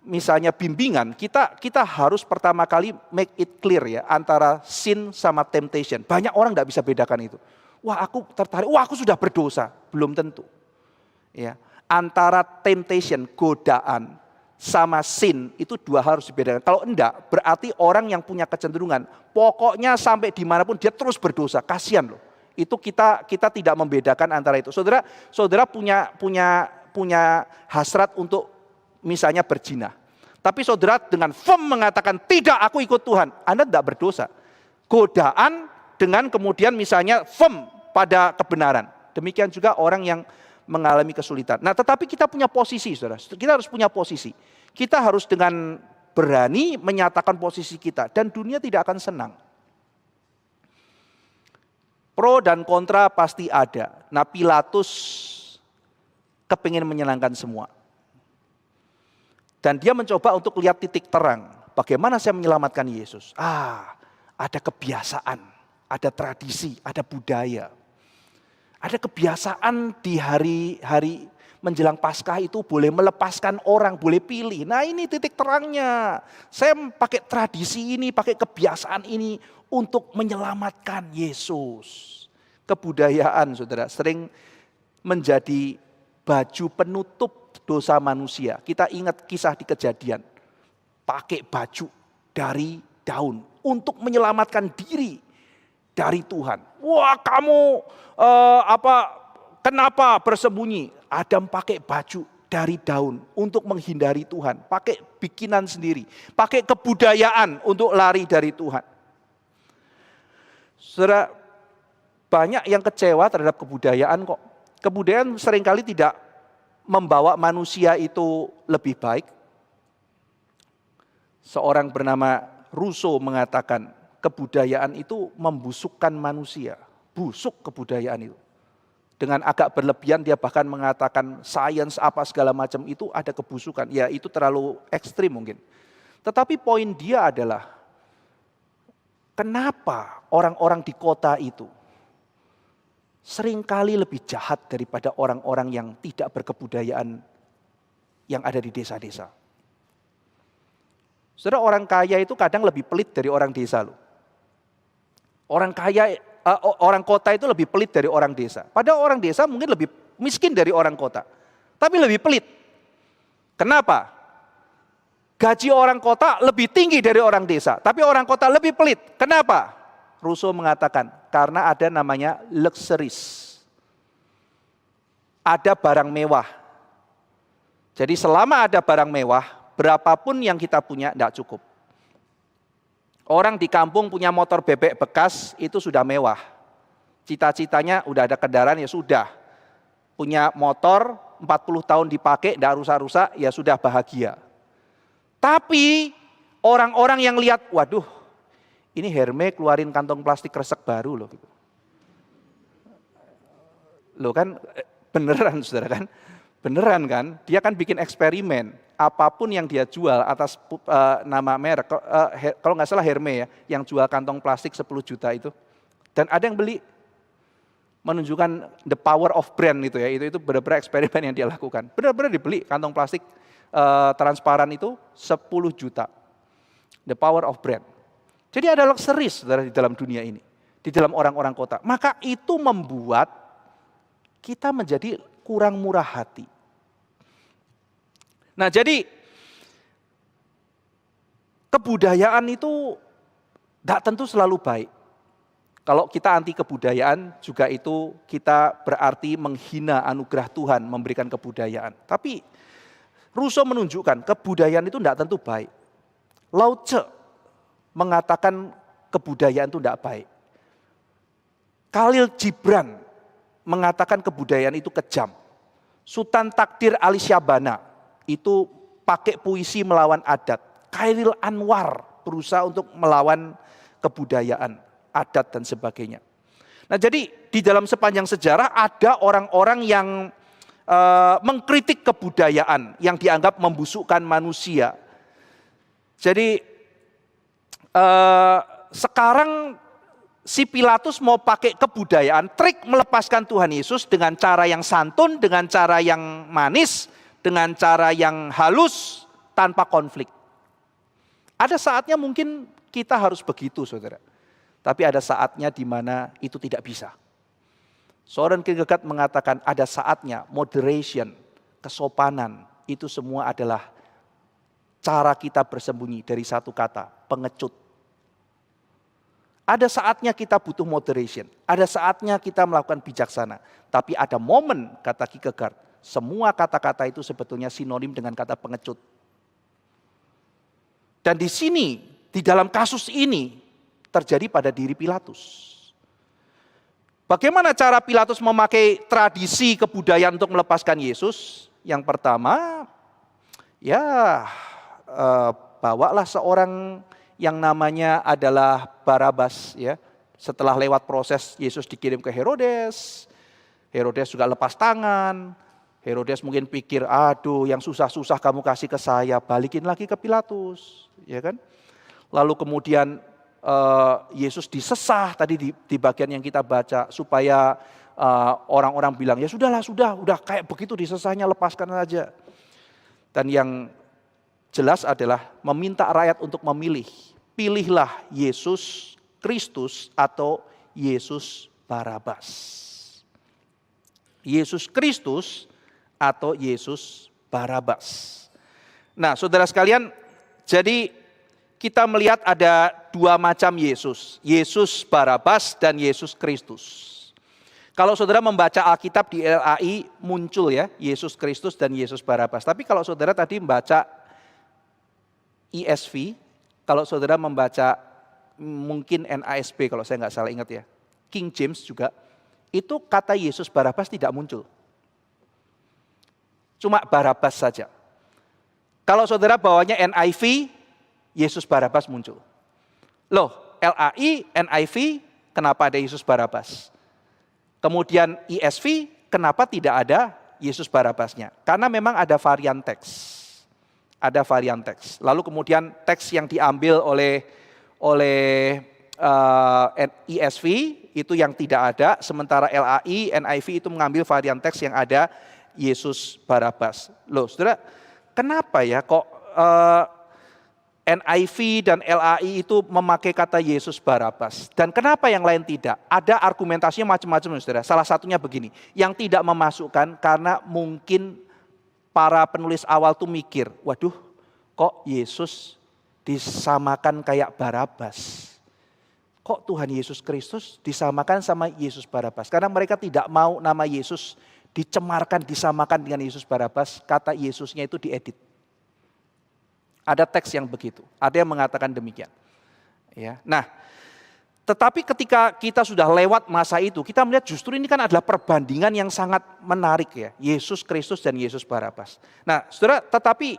misalnya bimbingan, kita harus pertama kali make it clear ya antara sin sama temptation. Banyak orang tidak bisa bedakan itu. Wah, aku tertarik, wah aku sudah berdosa, belum tentu. Ya, antara temptation, godaan sama sin itu dua harus dibedakan. Kalau enggak, berarti orang yang punya kecenderungan, pokoknya sampai dimanapun dia terus berdosa. Kasihan loh. Itu kita tidak membedakan antara itu. Saudara punya hasrat untuk misalnya berzina. Tapi saudara dengan firm mengatakan tidak, aku ikut Tuhan. Anda tidak berdosa. Godaan dengan kemudian misalnya firm pada kebenaran. Demikian juga orang yang mengalami kesulitan. Nah, tetapi kita punya posisi, saudara. Kita harus punya posisi. Kita harus dengan berani menyatakan posisi kita. Dan dunia tidak akan senang. Pro dan kontra pasti ada. Nah, Pilatus kepingin menyenangkan semua. Dan dia mencoba untuk lihat titik terang. Bagaimana saya menyelamatkan Yesus? Ada kebiasaan, ada tradisi, ada budaya. Ada kebiasaan di hari menjelang Paskah itu boleh melepaskan orang, boleh pilih. Nah ini titik terangnya. Saya pakai tradisi ini, pakai kebiasaan ini untuk menyelamatkan Yesus. Kebudayaan saudara sering menjadi baju penutup dosa manusia. Kita ingat kisah di Kejadian. Pakai baju dari daun untuk menyelamatkan diri dari Tuhan. Wah kamu kenapa bersembunyi? Adam pakai baju dari daun untuk menghindari Tuhan. Pakai bikinan sendiri. Pakai kebudayaan untuk lari dari Tuhan. Saudara, banyak yang kecewa terhadap kebudayaan kok. Kebudayaan seringkali tidak membawa manusia itu lebih baik. Seorang bernama Rousseau mengatakan kebudayaan itu membusukkan manusia. Busuk kebudayaan itu. Dengan agak berlebihan dia bahkan mengatakan sains apa segala macam itu ada kebusukan. Ya itu terlalu ekstrim mungkin. Tetapi poin dia adalah kenapa orang-orang di kota itu seringkali lebih jahat daripada orang-orang yang tidak berkebudayaan yang ada di desa-desa. Saudara, orang kaya itu kadang lebih pelit dari orang desa loh. Orang kota itu lebih pelit dari orang desa. Padahal orang desa mungkin lebih miskin dari orang kota. Tapi lebih pelit. Kenapa? Gaji orang kota lebih tinggi dari orang desa. Tapi orang kota lebih pelit. Kenapa? Rousseau mengatakan, karena ada namanya luxuries. Ada barang mewah. Jadi selama ada barang mewah, berapapun yang kita punya tidak cukup. Orang di kampung punya motor bebek bekas, itu sudah mewah. Cita-citanya udah ada kendaraan, ya sudah. Punya motor, 40 tahun dipakai, tidak rusak-rusak, ya sudah bahagia. Tapi orang-orang yang lihat, waduh, ini Hermes keluarin kantong plastik resek baru loh. Loh kan beneran saudara kan? Beneran kan? Dia kan bikin eksperimen. Apapun yang dia jual atas nama merek, kalau nggak salah Hermes ya, yang jual kantong plastik 10 juta itu. Dan ada yang beli, menunjukkan the power of brand itu ya. Itu benar-benar eksperimen yang dia lakukan. Benar-benar dibeli kantong plastik transparan itu 10 juta. The power of brand. Jadi ada luxuries di dalam dunia ini. Di dalam orang-orang kota. Maka itu membuat kita menjadi kurang murah hati. Nah jadi kebudayaan itu tidak tentu selalu baik. Kalau kita anti kebudayaan juga itu kita berarti menghina anugerah Tuhan memberikan kebudayaan. Tapi Rousseau menunjukkan kebudayaan itu tidak tentu baik. Lao Tse mengatakan kebudayaan itu tidak baik. Khalil Gibran mengatakan kebudayaan itu kejam. Sultan Takdir Ali Syabana itu pakai puisi melawan adat. Khairil Anwar berusaha untuk melawan kebudayaan, adat dan sebagainya. Nah jadi di dalam sepanjang sejarah ada orang-orang yang mengkritik kebudayaan yang dianggap membusukkan manusia. Jadi sekarang si Pilatus mau pakai kebudayaan, trik melepaskan Tuhan Yesus dengan cara yang santun, dengan cara yang manis, dengan cara yang halus, tanpa konflik. Ada saatnya mungkin kita harus begitu, saudara. Tapi ada saatnya di mana itu tidak bisa. Soren Kierkegaard mengatakan ada saatnya moderation, kesopanan, itu semua adalah cara kita bersembunyi dari satu kata, pengecut. Ada saatnya kita butuh moderation, ada saatnya kita melakukan bijaksana. Tapi ada momen, kata Kierkegaard, semua kata-kata itu sebetulnya sinonim dengan kata pengecut. Dan di sini, di dalam kasus ini, terjadi pada diri Pilatus. Bagaimana cara Pilatus memakai tradisi kebudayaan untuk melepaskan Yesus? Yang pertama, bawalah seorang yang namanya adalah Barabas, ya. Setelah lewat proses Yesus dikirim ke Herodes, Herodes juga lepas tangan. Herodes mungkin pikir, aduh yang susah-susah kamu kasih ke saya, balikin lagi ke Pilatus, ya kan? Lalu kemudian Yesus disesah tadi di bagian yang kita baca supaya orang-orang bilang ya sudahlah, udah kayak begitu disesahnya, lepaskan saja. Dan yang jelas adalah meminta rakyat untuk memilih, pilihlah Yesus Kristus atau Yesus Barabas. Yesus Kristus atau Yesus Barabas. Nah, saudara sekalian, jadi kita melihat ada dua macam Yesus. Yesus Barabas dan Yesus Kristus. Kalau saudara membaca Alkitab di LAI muncul ya, Yesus Kristus dan Yesus Barabas. Tapi kalau saudara tadi membaca ESV, kalau saudara membaca mungkin NASB kalau saya nggak salah ingat ya, King James juga, itu kata Yesus Barabas tidak muncul. Cuma Barabas saja. Kalau saudara bawanya NIV, Yesus Barabas muncul. Loh, LAI, NIV, kenapa ada Yesus Barabas? Kemudian ESV, kenapa tidak ada Yesus Barabasnya? Karena memang ada varian teks. Ada varian teks. Lalu kemudian teks yang diambil oleh ESV itu yang tidak ada, sementara LAI, NIV itu mengambil varian teks yang ada Yesus Barabas. Loh, saudara, kenapa ya kok NIV dan LAI itu memakai kata Yesus Barabas? Dan kenapa yang lain tidak? Ada argumentasinya macam-macam, saudara. Salah satunya begini, yang tidak memasukkan karena mungkin para penulis awal tuh mikir, waduh kok Yesus disamakan kayak Barabas? Kok Tuhan Yesus Kristus disamakan sama Yesus Barabas? Karena mereka tidak mau nama Yesus dicemarkan, disamakan dengan Yesus Barabas, kata Yesusnya itu diedit. Ada teks yang begitu, ada yang mengatakan demikian. Ya, nah, tetapi ketika kita sudah lewat masa itu, kita melihat justru ini kan adalah perbandingan yang sangat menarik ya, Yesus Kristus dan Yesus Barabas. Nah, saudara, tetapi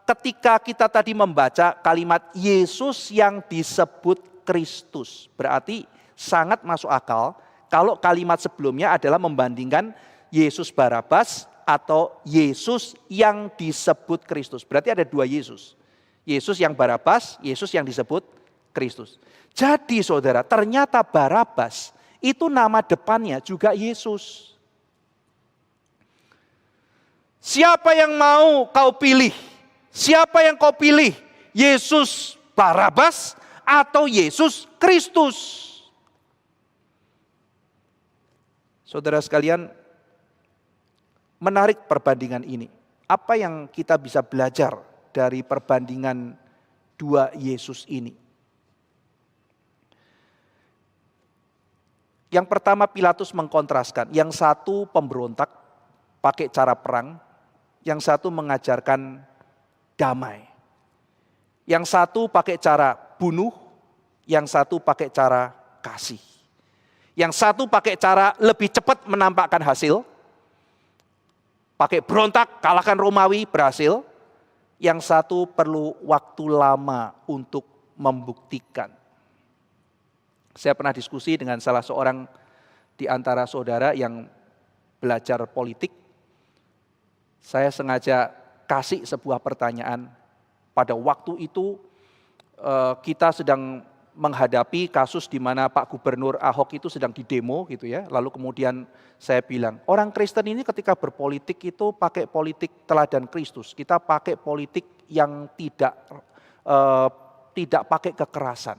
ketika kita tadi membaca kalimat Yesus yang disebut Kristus, berarti sangat masuk akal kalau kalimat sebelumnya adalah membandingkan Yesus Barabas atau Yesus yang disebut Kristus. Berarti ada dua Yesus. Yesus yang Barabas, Yesus yang disebut Kristus. Jadi saudara, ternyata Barabas itu nama depannya juga Yesus. Siapa yang mau kau pilih? Siapa yang kau pilih? Yesus Barabas atau Yesus Kristus? Saudara sekalian, menarik perbandingan ini. Apa yang kita bisa belajar dari perbandingan dua Yesus ini? Yang pertama, Pilatus mengkontraskan. Yang satu pemberontak pakai cara perang, yang satu mengajarkan damai. Yang satu pakai cara bunuh, yang satu pakai cara kasih. Yang satu pakai cara lebih cepat menampakkan hasil, pakai berontak, kalahkan Romawi, berhasil. Yang satu perlu waktu lama untuk membuktikan. Saya pernah diskusi dengan salah seorang di antara saudara yang belajar politik. Saya sengaja kasih sebuah pertanyaan. Pada waktu itu kita sedang menghadapi kasus di mana Pak Gubernur Ahok itu sedang didemo gitu ya. Lalu kemudian saya bilang, orang Kristen ini ketika berpolitik itu pakai politik teladan Kristus. Kita pakai politik yang tidak pakai kekerasan.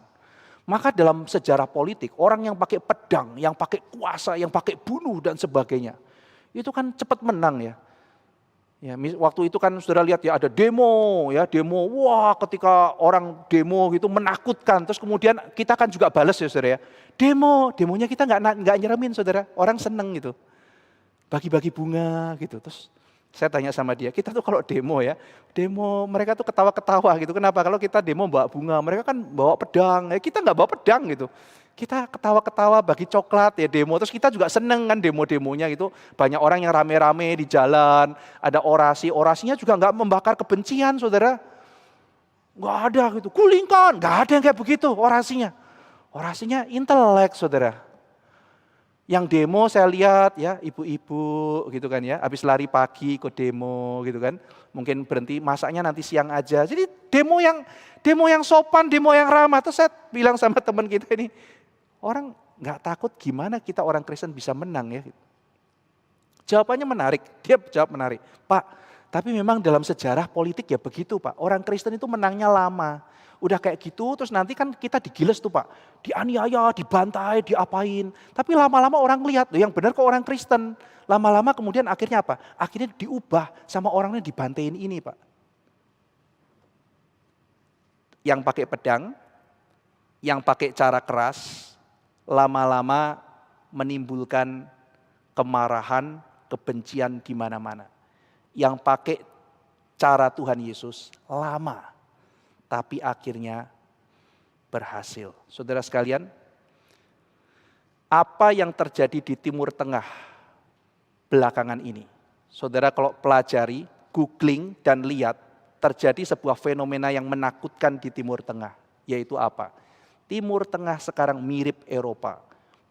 Maka dalam sejarah politik, orang yang pakai pedang, yang pakai kuasa, yang pakai bunuh dan sebagainya, itu kan cepat menang ya. Ya, waktu itu kan saudara lihat ya ada demo, wah ketika orang demo gitu menakutkan, terus kemudian kita kan juga balas ya saudara ya, demonya kita nggak nyeremin saudara, orang seneng gitu, bagi-bagi bunga gitu, terus saya tanya sama dia, kita tuh kalau demo mereka tuh ketawa-ketawa gitu, kenapa? Kalau kita demo bawa bunga, mereka kan bawa pedang, ya kita nggak bawa pedang gitu. Kita ketawa-ketawa bagi coklat ya demo, terus kita juga seneng kan demo-demonya gitu. Banyak orang yang rame-rame di jalan, ada orasinya juga nggak membakar kebencian saudara. Nggak ada gitu, gulingkan, nggak ada yang kayak begitu orasinya. Orasinya intelek saudara. Yang demo saya lihat ya ibu-ibu gitu kan ya, habis lari pagi ikut demo gitu kan. Mungkin berhenti masaknya nanti siang aja. Jadi demo yang sopan, demo yang ramah. Terus saya bilang sama teman kita ini, orang nggak takut gimana kita orang Kristen bisa menang ya. Jawabannya menarik, dia jawab menarik. Pak, tapi memang dalam sejarah politik ya begitu Pak. Orang Kristen itu menangnya lama. Udah kayak gitu terus nanti kan kita digiles tuh Pak. Dianiaya, dibantai, diapain. Tapi lama-lama orang lihat, yang benar kok orang Kristen. Lama-lama kemudian akhirnya apa? Akhirnya diubah sama orangnya dibantain ini Pak. Yang pakai pedang, yang pakai cara keras, lama-lama menimbulkan kemarahan, kebencian di mana-mana. Yang pakai cara Tuhan Yesus lama, tapi akhirnya berhasil. Saudara sekalian, apa yang terjadi di Timur Tengah belakangan ini? Saudara kalau pelajari, googling dan lihat, terjadi sebuah fenomena yang menakutkan di Timur Tengah. Yaitu apa? Timur Tengah sekarang mirip Eropa.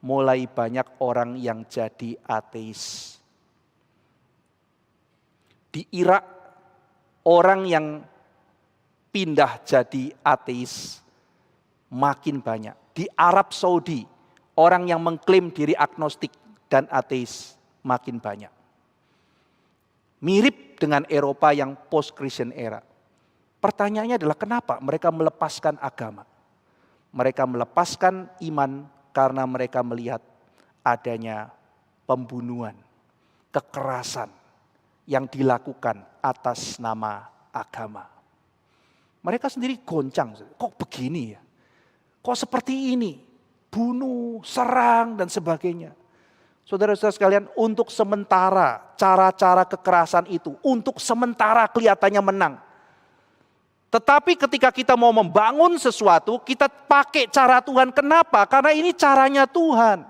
Mulai banyak orang yang jadi ateis. Di Irak, orang yang pindah jadi ateis makin banyak. Di Arab Saudi, orang yang mengklaim diri agnostik dan ateis makin banyak. Mirip dengan Eropa yang post-Christian era. Pertanyaannya adalah kenapa mereka melepaskan agama? Mereka melepaskan iman karena mereka melihat adanya pembunuhan, kekerasan yang dilakukan atas nama agama. Mereka sendiri goncang, kok begini ya? Kok seperti ini? Bunuh, serang dan sebagainya. Saudara-saudara sekalian, untuk sementara cara-cara kekerasan itu, untuk sementara kelihatannya menang. Tetapi ketika kita mau membangun sesuatu, kita pakai cara Tuhan. Kenapa? Karena ini caranya Tuhan.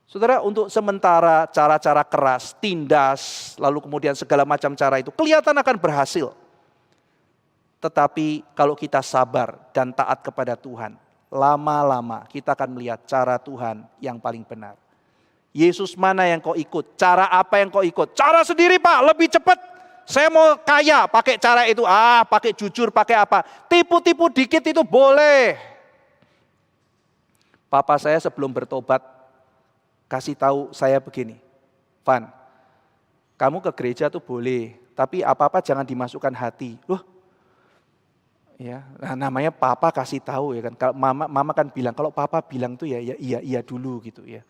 Saudara, untuk sementara cara-cara keras, tindas, lalu kemudian segala macam cara itu kelihatan akan berhasil. Tetapi kalau kita sabar dan taat kepada Tuhan, lama-lama kita akan melihat cara Tuhan yang paling benar. Yesus mana yang kau ikut? Cara apa yang kau ikut? Cara sendiri Pak, lebih cepat. Saya mau kaya, pakai cara itu. Pakai jujur, pakai apa? Tipu-tipu dikit itu boleh. Papa saya sebelum bertobat kasih tahu saya begini, Van, kamu ke gereja tuh boleh, tapi apa-apa jangan dimasukkan hati. Loh, ya, nah, namanya Papa kasih tahu ya kan. Kalau mama kan bilang, kalau Papa bilang tuh ya iya dulu gitu ya.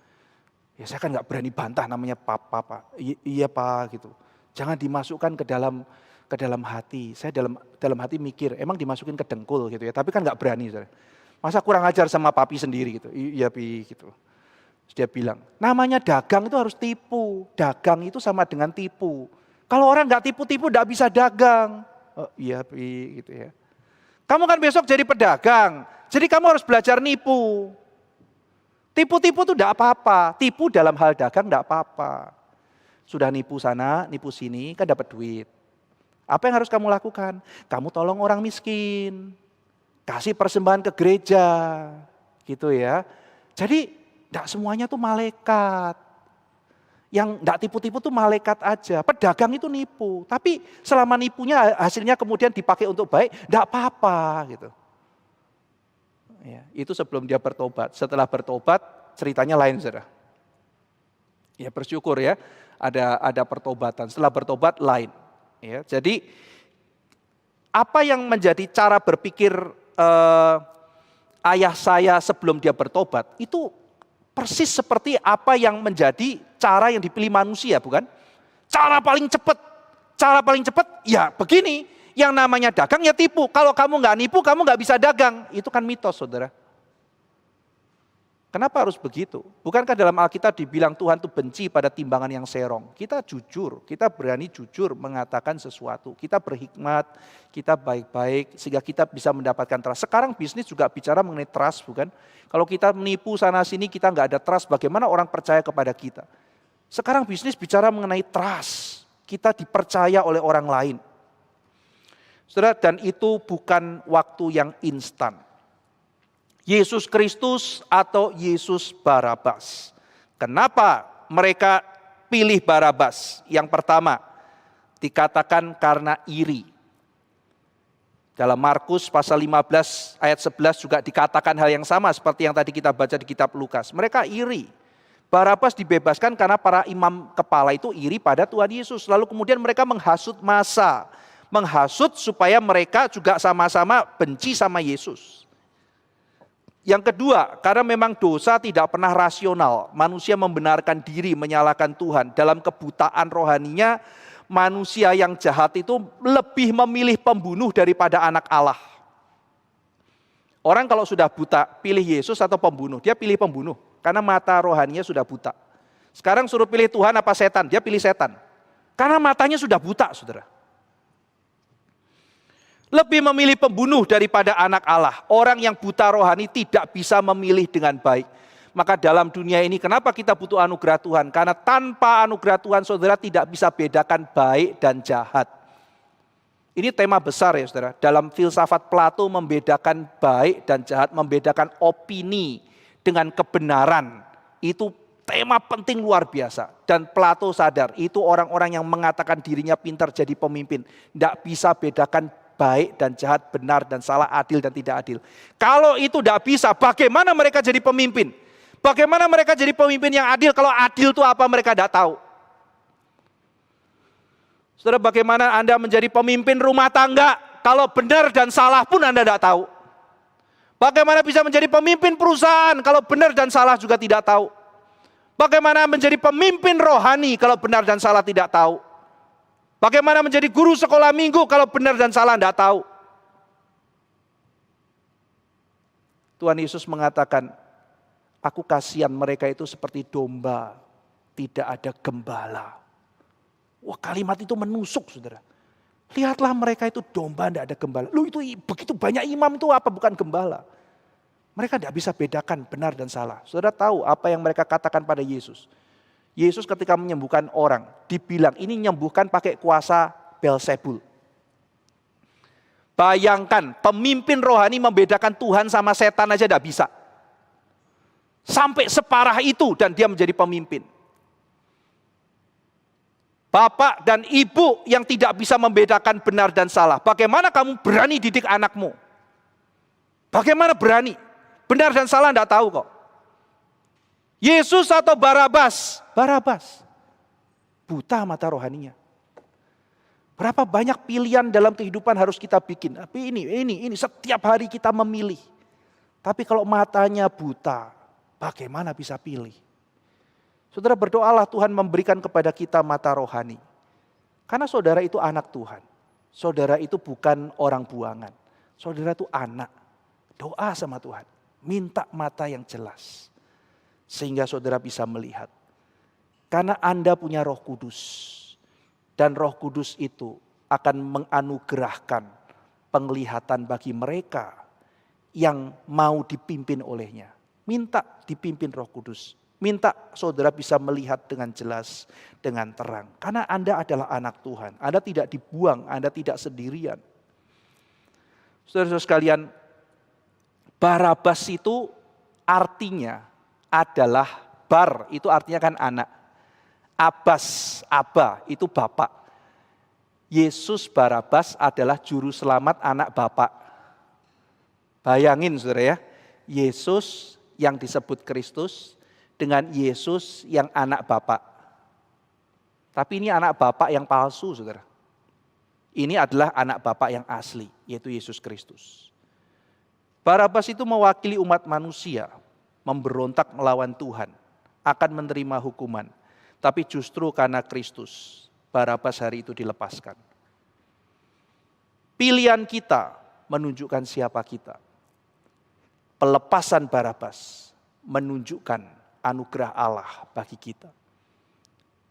Ya saya kan nggak berani bantah namanya Papa Pak. Iya Pak gitu. Jangan dimasukkan ke dalam hati. Saya dalam hati mikir, emang dimasukin ke dengkul gitu ya. Tapi kan nggak berani. Saudara. Masa kurang ajar sama papi sendiri gitu. Iya Pi gitu. Terus dia bilang, namanya dagang itu harus tipu. Dagang itu sama dengan tipu. Kalau orang nggak tipu-tipu nggak bisa dagang. Oh, iya Pi gitu ya. Kamu kan besok jadi pedagang. Jadi kamu harus belajar nipu. Tipu-tipu itu enggak apa-apa. Tipu dalam hal dagang enggak apa-apa. Sudah nipu sana, nipu sini, kan dapat duit. Apa yang harus kamu lakukan? Kamu tolong orang miskin. Kasih persembahan ke gereja. Gitu ya. Jadi enggak semuanya tuh malaikat. Yang enggak tipu-tipu tuh malaikat aja. Pedagang itu nipu. Tapi selama nipunya hasilnya kemudian dipakai untuk baik, enggak apa-apa gitu. Ya, itu sebelum dia bertobat. Setelah bertobat, ceritanya lain, saudara. Ya, bersyukur ya, ada pertobatan. Setelah bertobat lain. Ya, jadi apa yang menjadi cara berpikir ayah saya sebelum dia bertobat, itu persis seperti apa yang menjadi cara yang dipilih manusia, bukan? Cara paling cepat ya begini, yang namanya dagang ya tipu. Kalau kamu nggak nipu, kamu nggak bisa dagang. Itu kan mitos, saudara. Kenapa harus begitu? Bukankah dalam Alkitab dibilang Tuhan itu benci pada timbangan yang serong? Kita jujur, kita berani jujur mengatakan sesuatu. Kita berhikmat, kita baik-baik, sehingga kita bisa mendapatkan trust. Sekarang bisnis juga bicara mengenai trust, bukan? Kalau kita menipu sana-sini, kita nggak ada trust, bagaimana orang percaya kepada kita? Sekarang bisnis bicara mengenai trust. Kita dipercaya oleh orang lain. Saudara, dan itu bukan waktu yang instan. Yesus Kristus atau Yesus Barabas. Kenapa mereka pilih Barabas? Yang pertama, dikatakan karena iri. Dalam Markus pasal 15 ayat 11 juga dikatakan hal yang sama seperti yang tadi kita baca di kitab Lukas. Mereka iri. Barabas dibebaskan karena para imam kepala itu iri pada Tuhan Yesus. Lalu kemudian mereka menghasut massa. Menghasut supaya mereka juga sama-sama benci sama Yesus. Yang kedua, karena memang dosa tidak pernah rasional. Manusia membenarkan diri, menyalahkan Tuhan. Dalam kebutaan rohaninya, manusia yang jahat itu lebih memilih pembunuh daripada anak Allah. Orang kalau sudah buta, pilih Yesus atau pembunuh? Dia pilih pembunuh, karena mata rohaninya sudah buta. Sekarang suruh pilih Tuhan apa setan? Dia pilih setan. Karena matanya sudah buta, saudara. Lebih memilih pembunuh daripada anak Allah. Orang yang buta rohani tidak bisa memilih dengan baik. Maka dalam dunia ini kenapa kita butuh anugerah Tuhan? Karena tanpa anugerah Tuhan saudara tidak bisa bedakan baik dan jahat. Ini tema besar ya saudara. Dalam filsafat Plato membedakan baik dan jahat. Membedakan opini dengan kebenaran. Itu tema penting luar biasa. Dan Plato sadar itu orang-orang yang mengatakan dirinya pintar jadi pemimpin. Tidak bisa bedakan baik dan jahat, benar dan salah, adil dan tidak adil. Kalau itu tidak bisa, bagaimana mereka jadi pemimpin? Bagaimana mereka jadi pemimpin yang adil? Kalau adil itu apa mereka tidak tahu. Saudara, bagaimana Anda menjadi pemimpin rumah tangga? Kalau benar dan salah pun Anda tidak tahu. Bagaimana bisa menjadi pemimpin perusahaan? Kalau benar dan salah juga tidak tahu. Bagaimana menjadi pemimpin rohani? Kalau benar dan salah tidak tahu. Bagaimana menjadi guru sekolah minggu kalau benar dan salah tidak tahu. Tuhan Yesus mengatakan, aku kasihan mereka itu seperti domba, tidak ada gembala. Wah, kalimat itu menusuk saudara. Lihatlah mereka itu domba, tidak ada gembala. Lu itu begitu banyak imam itu apa bukan gembala. Mereka tidak bisa bedakan benar dan salah. Saudara tahu apa yang mereka katakan pada Yesus. Yesus ketika menyembuhkan orang, dibilang ini menyembuhkan pakai kuasa Beelzebul. Bayangkan pemimpin rohani membedakan Tuhan sama setan aja tidak bisa. Sampai separah itu dan dia menjadi pemimpin. Bapak dan ibu yang tidak bisa membedakan benar dan salah. Bagaimana kamu berani didik anakmu? Bagaimana berani? Benar dan salah tidak tahu kok. Yesus atau Barabas? Barabas. Buta mata rohaninya. Berapa banyak pilihan dalam kehidupan harus kita bikin. Tapi ini setiap hari kita memilih. Tapi kalau matanya buta, bagaimana bisa pilih? Saudara berdoalah Tuhan memberikan kepada kita mata rohani. Karena saudara itu anak Tuhan. Saudara itu bukan orang buangan. Saudara itu anak. Doa sama Tuhan. Minta mata yang jelas. Sehingga saudara bisa melihat. Karena Anda punya Roh Kudus. Dan Roh Kudus itu akan menganugerahkan penglihatan bagi mereka yang mau dipimpin olehnya. Minta dipimpin Roh Kudus. Minta saudara bisa melihat dengan jelas, dengan terang. Karena Anda adalah anak Tuhan. Anda tidak dibuang, Anda tidak sendirian. Saudara-saudara sekalian, Barabas itu artinya adalah bar, itu artinya kan anak. Abbas, Abba, itu bapak. Yesus Barabas adalah juru selamat anak bapak. Bayangin saudara ya, Yesus yang disebut Kristus dengan Yesus yang anak Bapak. Tapi ini anak Bapak yang palsu, saudara. Ini adalah anak Bapak yang asli, yaitu Yesus Kristus. Barabas itu mewakili umat manusia, memberontak melawan Tuhan, akan menerima hukuman. Tapi justru karena Kristus, Barabas hari itu dilepaskan. Pilihan kita menunjukkan siapa kita. Pelepasan Barabas menunjukkan anugerah Allah bagi kita.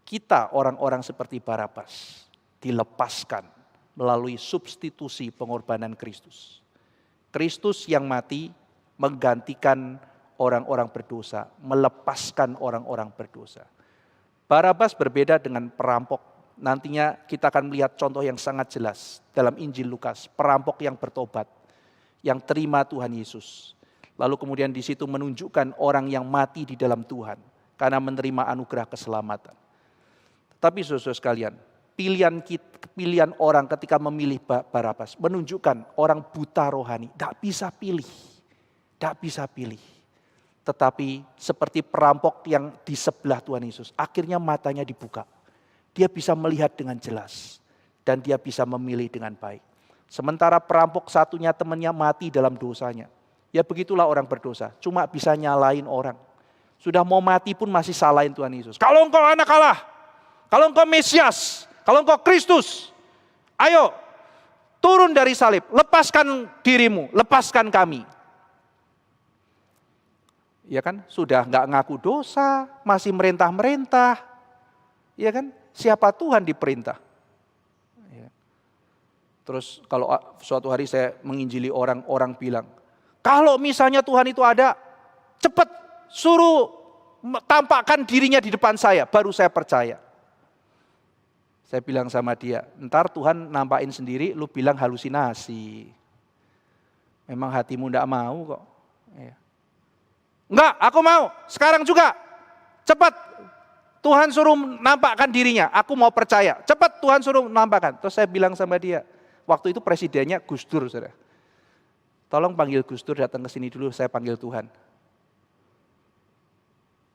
Kita orang-orang seperti Barabas dilepaskan melalui substitusi pengorbanan Kristus. Kristus yang mati menggantikan orang-orang berdosa, melepaskan orang-orang berdosa. Barabas berbeda dengan perampok. Nantinya kita akan melihat contoh yang sangat jelas dalam Injil Lukas. Perampok yang bertobat, yang terima Tuhan Yesus. Lalu kemudian di situ menunjukkan orang yang mati di dalam Tuhan karena menerima anugerah keselamatan. Tapi saudara sekalian, pilihan orang ketika memilih Barabas menunjukkan orang buta rohani, tidak bisa pilih. Tetapi seperti perampok yang di sebelah Tuhan Yesus, akhirnya matanya dibuka. Dia bisa melihat dengan jelas dan dia bisa memilih dengan baik. Sementara perampok satunya temannya mati dalam dosanya. Ya begitulah orang berdosa, cuma bisa nyalain orang. Sudah mau mati pun masih salahin Tuhan Yesus. Kalau engkau anak Allah, kalau engkau Mesias, kalau engkau Kristus, ayo turun dari salib, lepaskan dirimu, lepaskan kami. Ya kan, sudah enggak ngaku dosa, masih merintah-merintah. Ya kan, siapa Tuhan diperintah. Ya. Terus kalau suatu hari saya menginjili orang bilang, kalau misalnya Tuhan itu ada, cepat suruh tampakkan dirinya di depan saya, baru saya percaya. Saya bilang sama dia, ntar Tuhan nampakin sendiri, lu bilang halusinasi. Memang hatimu enggak mau kok. Ya. Enggak, aku mau, sekarang juga. Cepat, Tuhan suruh nampakkan dirinya, aku mau percaya. Cepat Tuhan suruh nampakkan. Terus saya bilang sama dia, waktu itu presidennya Gus Dur, saudara. Tolong panggil Gus Dur datang ke sini dulu, saya panggil Tuhan.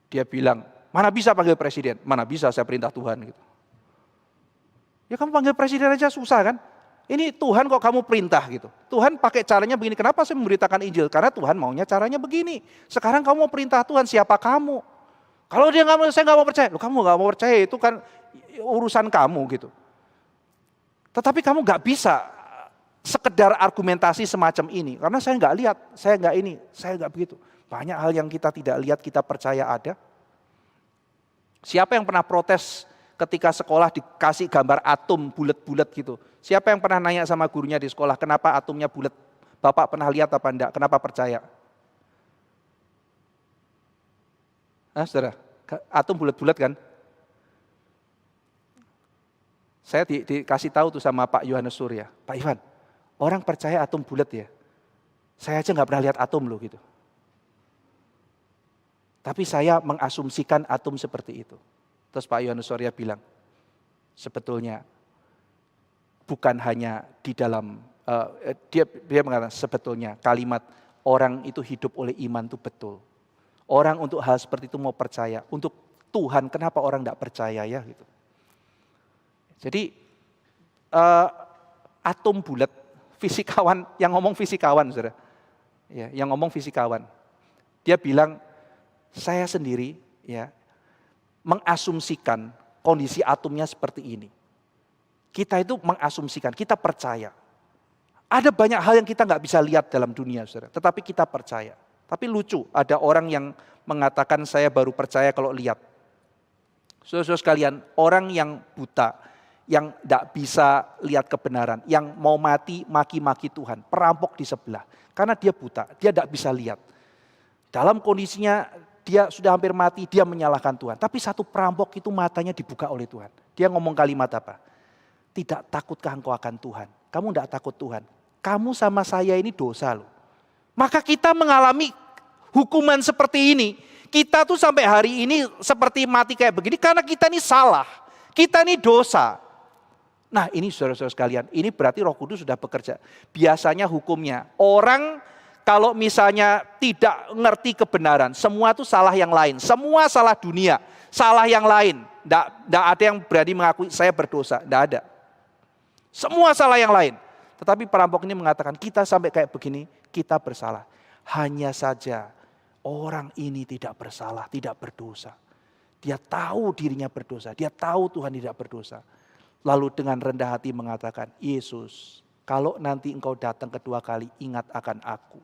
Dia bilang, mana bisa panggil presiden? Mana bisa saya perintah Tuhan gitu. Ya kamu panggil presiden aja susah kan? Ini Tuhan kok kamu perintah gitu. Tuhan pakai caranya begini, kenapa saya memberitakan Injil? Karena Tuhan maunya caranya begini. Sekarang kamu mau perintah Tuhan, siapa kamu? Kalau dia nggak mau, saya nggak mau percaya. Loh, kamu nggak mau percaya itu kan urusan kamu gitu. Tetapi kamu nggak bisa sekedar argumentasi semacam ini. Karena saya nggak lihat, saya nggak ini, saya nggak begitu. Banyak hal yang kita tidak lihat, kita percaya ada. Siapa yang pernah protes ketika sekolah dikasih gambar atom bulat-bulat gitu? Siapa yang pernah nanya sama gurunya di sekolah, kenapa atomnya bulat? Bapak pernah lihat apa enggak? Kenapa percaya? Saudara, atom bulat-bulat kan? Saya dikasih tahu tuh sama Pak Yohanes Surya, Pak Ivan, orang percaya atom bulat ya. Saya aja nggak pernah lihat atom loh gitu. Tapi saya mengasumsikan atom seperti itu. Terus Pak Yohanes Surya bilang, sebetulnya bukan hanya di dalam, dia mengatakan sebetulnya kalimat orang itu hidup oleh iman itu betul. Orang untuk hal seperti itu mau percaya. Untuk Tuhan kenapa orang tidak percaya ya gitu. Jadi atom bulat, fisikawan, yang ngomong fisikawan saudara. Ya, yang ngomong fisikawan. Dia bilang, saya sendiri ya mengasumsikan kondisi atomnya seperti ini. Kita itu mengasumsikan, kita percaya. Ada banyak hal yang kita nggak bisa lihat dalam dunia, saudara, tetapi kita percaya. Tapi lucu, ada orang yang mengatakan saya baru percaya kalau lihat. Saudara-saudara sekalian, orang yang buta, yang tidak bisa lihat kebenaran, yang mau mati maki-maki Tuhan, perampok di sebelah. Karena dia buta, dia tidak bisa lihat. Dalam kondisinya dia sudah hampir mati, dia menyalahkan Tuhan. Tapi satu perampok itu matanya dibuka oleh Tuhan. Dia ngomong kalimat apa? Tidak takutkah engkau akan Tuhan? Kamu tidak takut Tuhan. Kamu sama saya ini dosa loh. Maka kita mengalami hukuman seperti ini. Kita tuh sampai hari ini seperti mati kayak begini karena kita ini salah. Kita ini dosa. Nah ini saudara-saudara sekalian, ini berarti Roh Kudus sudah bekerja. Biasanya hukumnya orang kalau misalnya tidak ngerti kebenaran, semua itu salah yang lain. Semua salah dunia, salah yang lain. Tidak ada yang berani mengakui saya berdosa, tidak ada. Semua salah yang lain. Tetapi perampok ini mengatakan kita sampai kayak begini, kita bersalah. Hanya saja orang ini tidak bersalah, tidak berdosa. Dia tahu dirinya berdosa, dia tahu Tuhan tidak berdosa. Lalu dengan rendah hati mengatakan, Yesus, kalau nanti engkau datang kedua kali, ingat akan aku.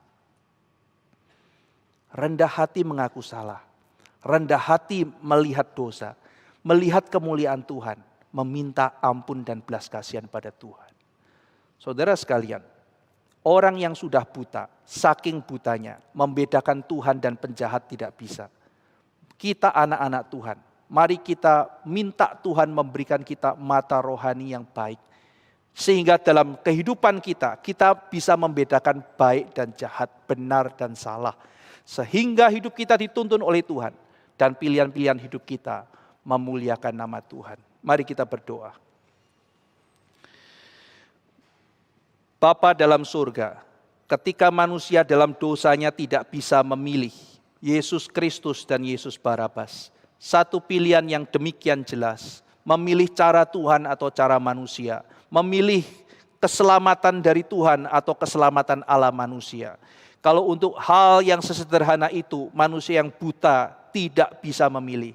Rendah hati mengaku salah. Rendah hati melihat dosa. Melihat kemuliaan Tuhan. Meminta ampun dan belas kasihan pada Tuhan. Saudara sekalian, orang yang sudah buta, saking butanya, membedakan Tuhan dan penjahat tidak bisa. Kita anak-anak Tuhan, mari kita minta Tuhan memberikan kita mata rohani yang baik. Sehingga dalam kehidupan kita, kita bisa membedakan baik dan jahat, benar dan salah. Sehingga hidup kita dituntun oleh Tuhan. Dan pilihan-pilihan hidup kita memuliakan nama Tuhan. Mari kita berdoa. Bapa dalam surga, ketika manusia dalam dosanya tidak bisa memilih Yesus Kristus dan Yesus Barabas. Satu pilihan yang demikian jelas. Memilih cara Tuhan atau cara manusia. Memilih keselamatan dari Tuhan atau keselamatan ala manusia. Kalau untuk hal yang sesederhana itu, manusia yang buta tidak bisa memilih.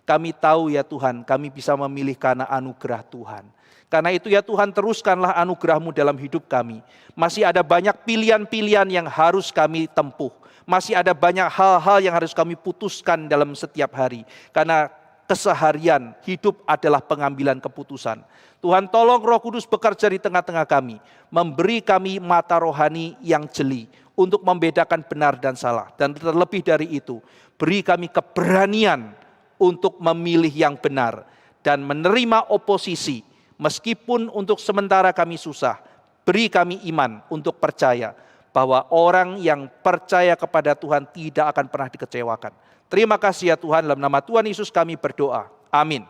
Kami tahu ya Tuhan, kami bisa memilih karena anugerah Tuhan. Karena itu ya Tuhan, teruskanlah anugerah-Mu dalam hidup kami. Masih ada banyak pilihan-pilihan yang harus kami tempuh. Masih ada banyak hal-hal yang harus kami putuskan dalam setiap hari. Karena keseharian hidup adalah pengambilan keputusan. Tuhan, tolong Roh Kudus bekerja di tengah-tengah kami. Memberi kami mata rohani yang jeli untuk membedakan benar dan salah. Dan terlebih dari itu, beri kami keberanian untuk memilih yang benar. Dan menerima oposisi. Meskipun untuk sementara kami susah, beri kami iman untuk percaya bahwa orang yang percaya kepada Tuhan tidak akan pernah dikecewakan. Terima kasih ya Tuhan, dalam nama Tuhan Yesus kami berdoa. Amin.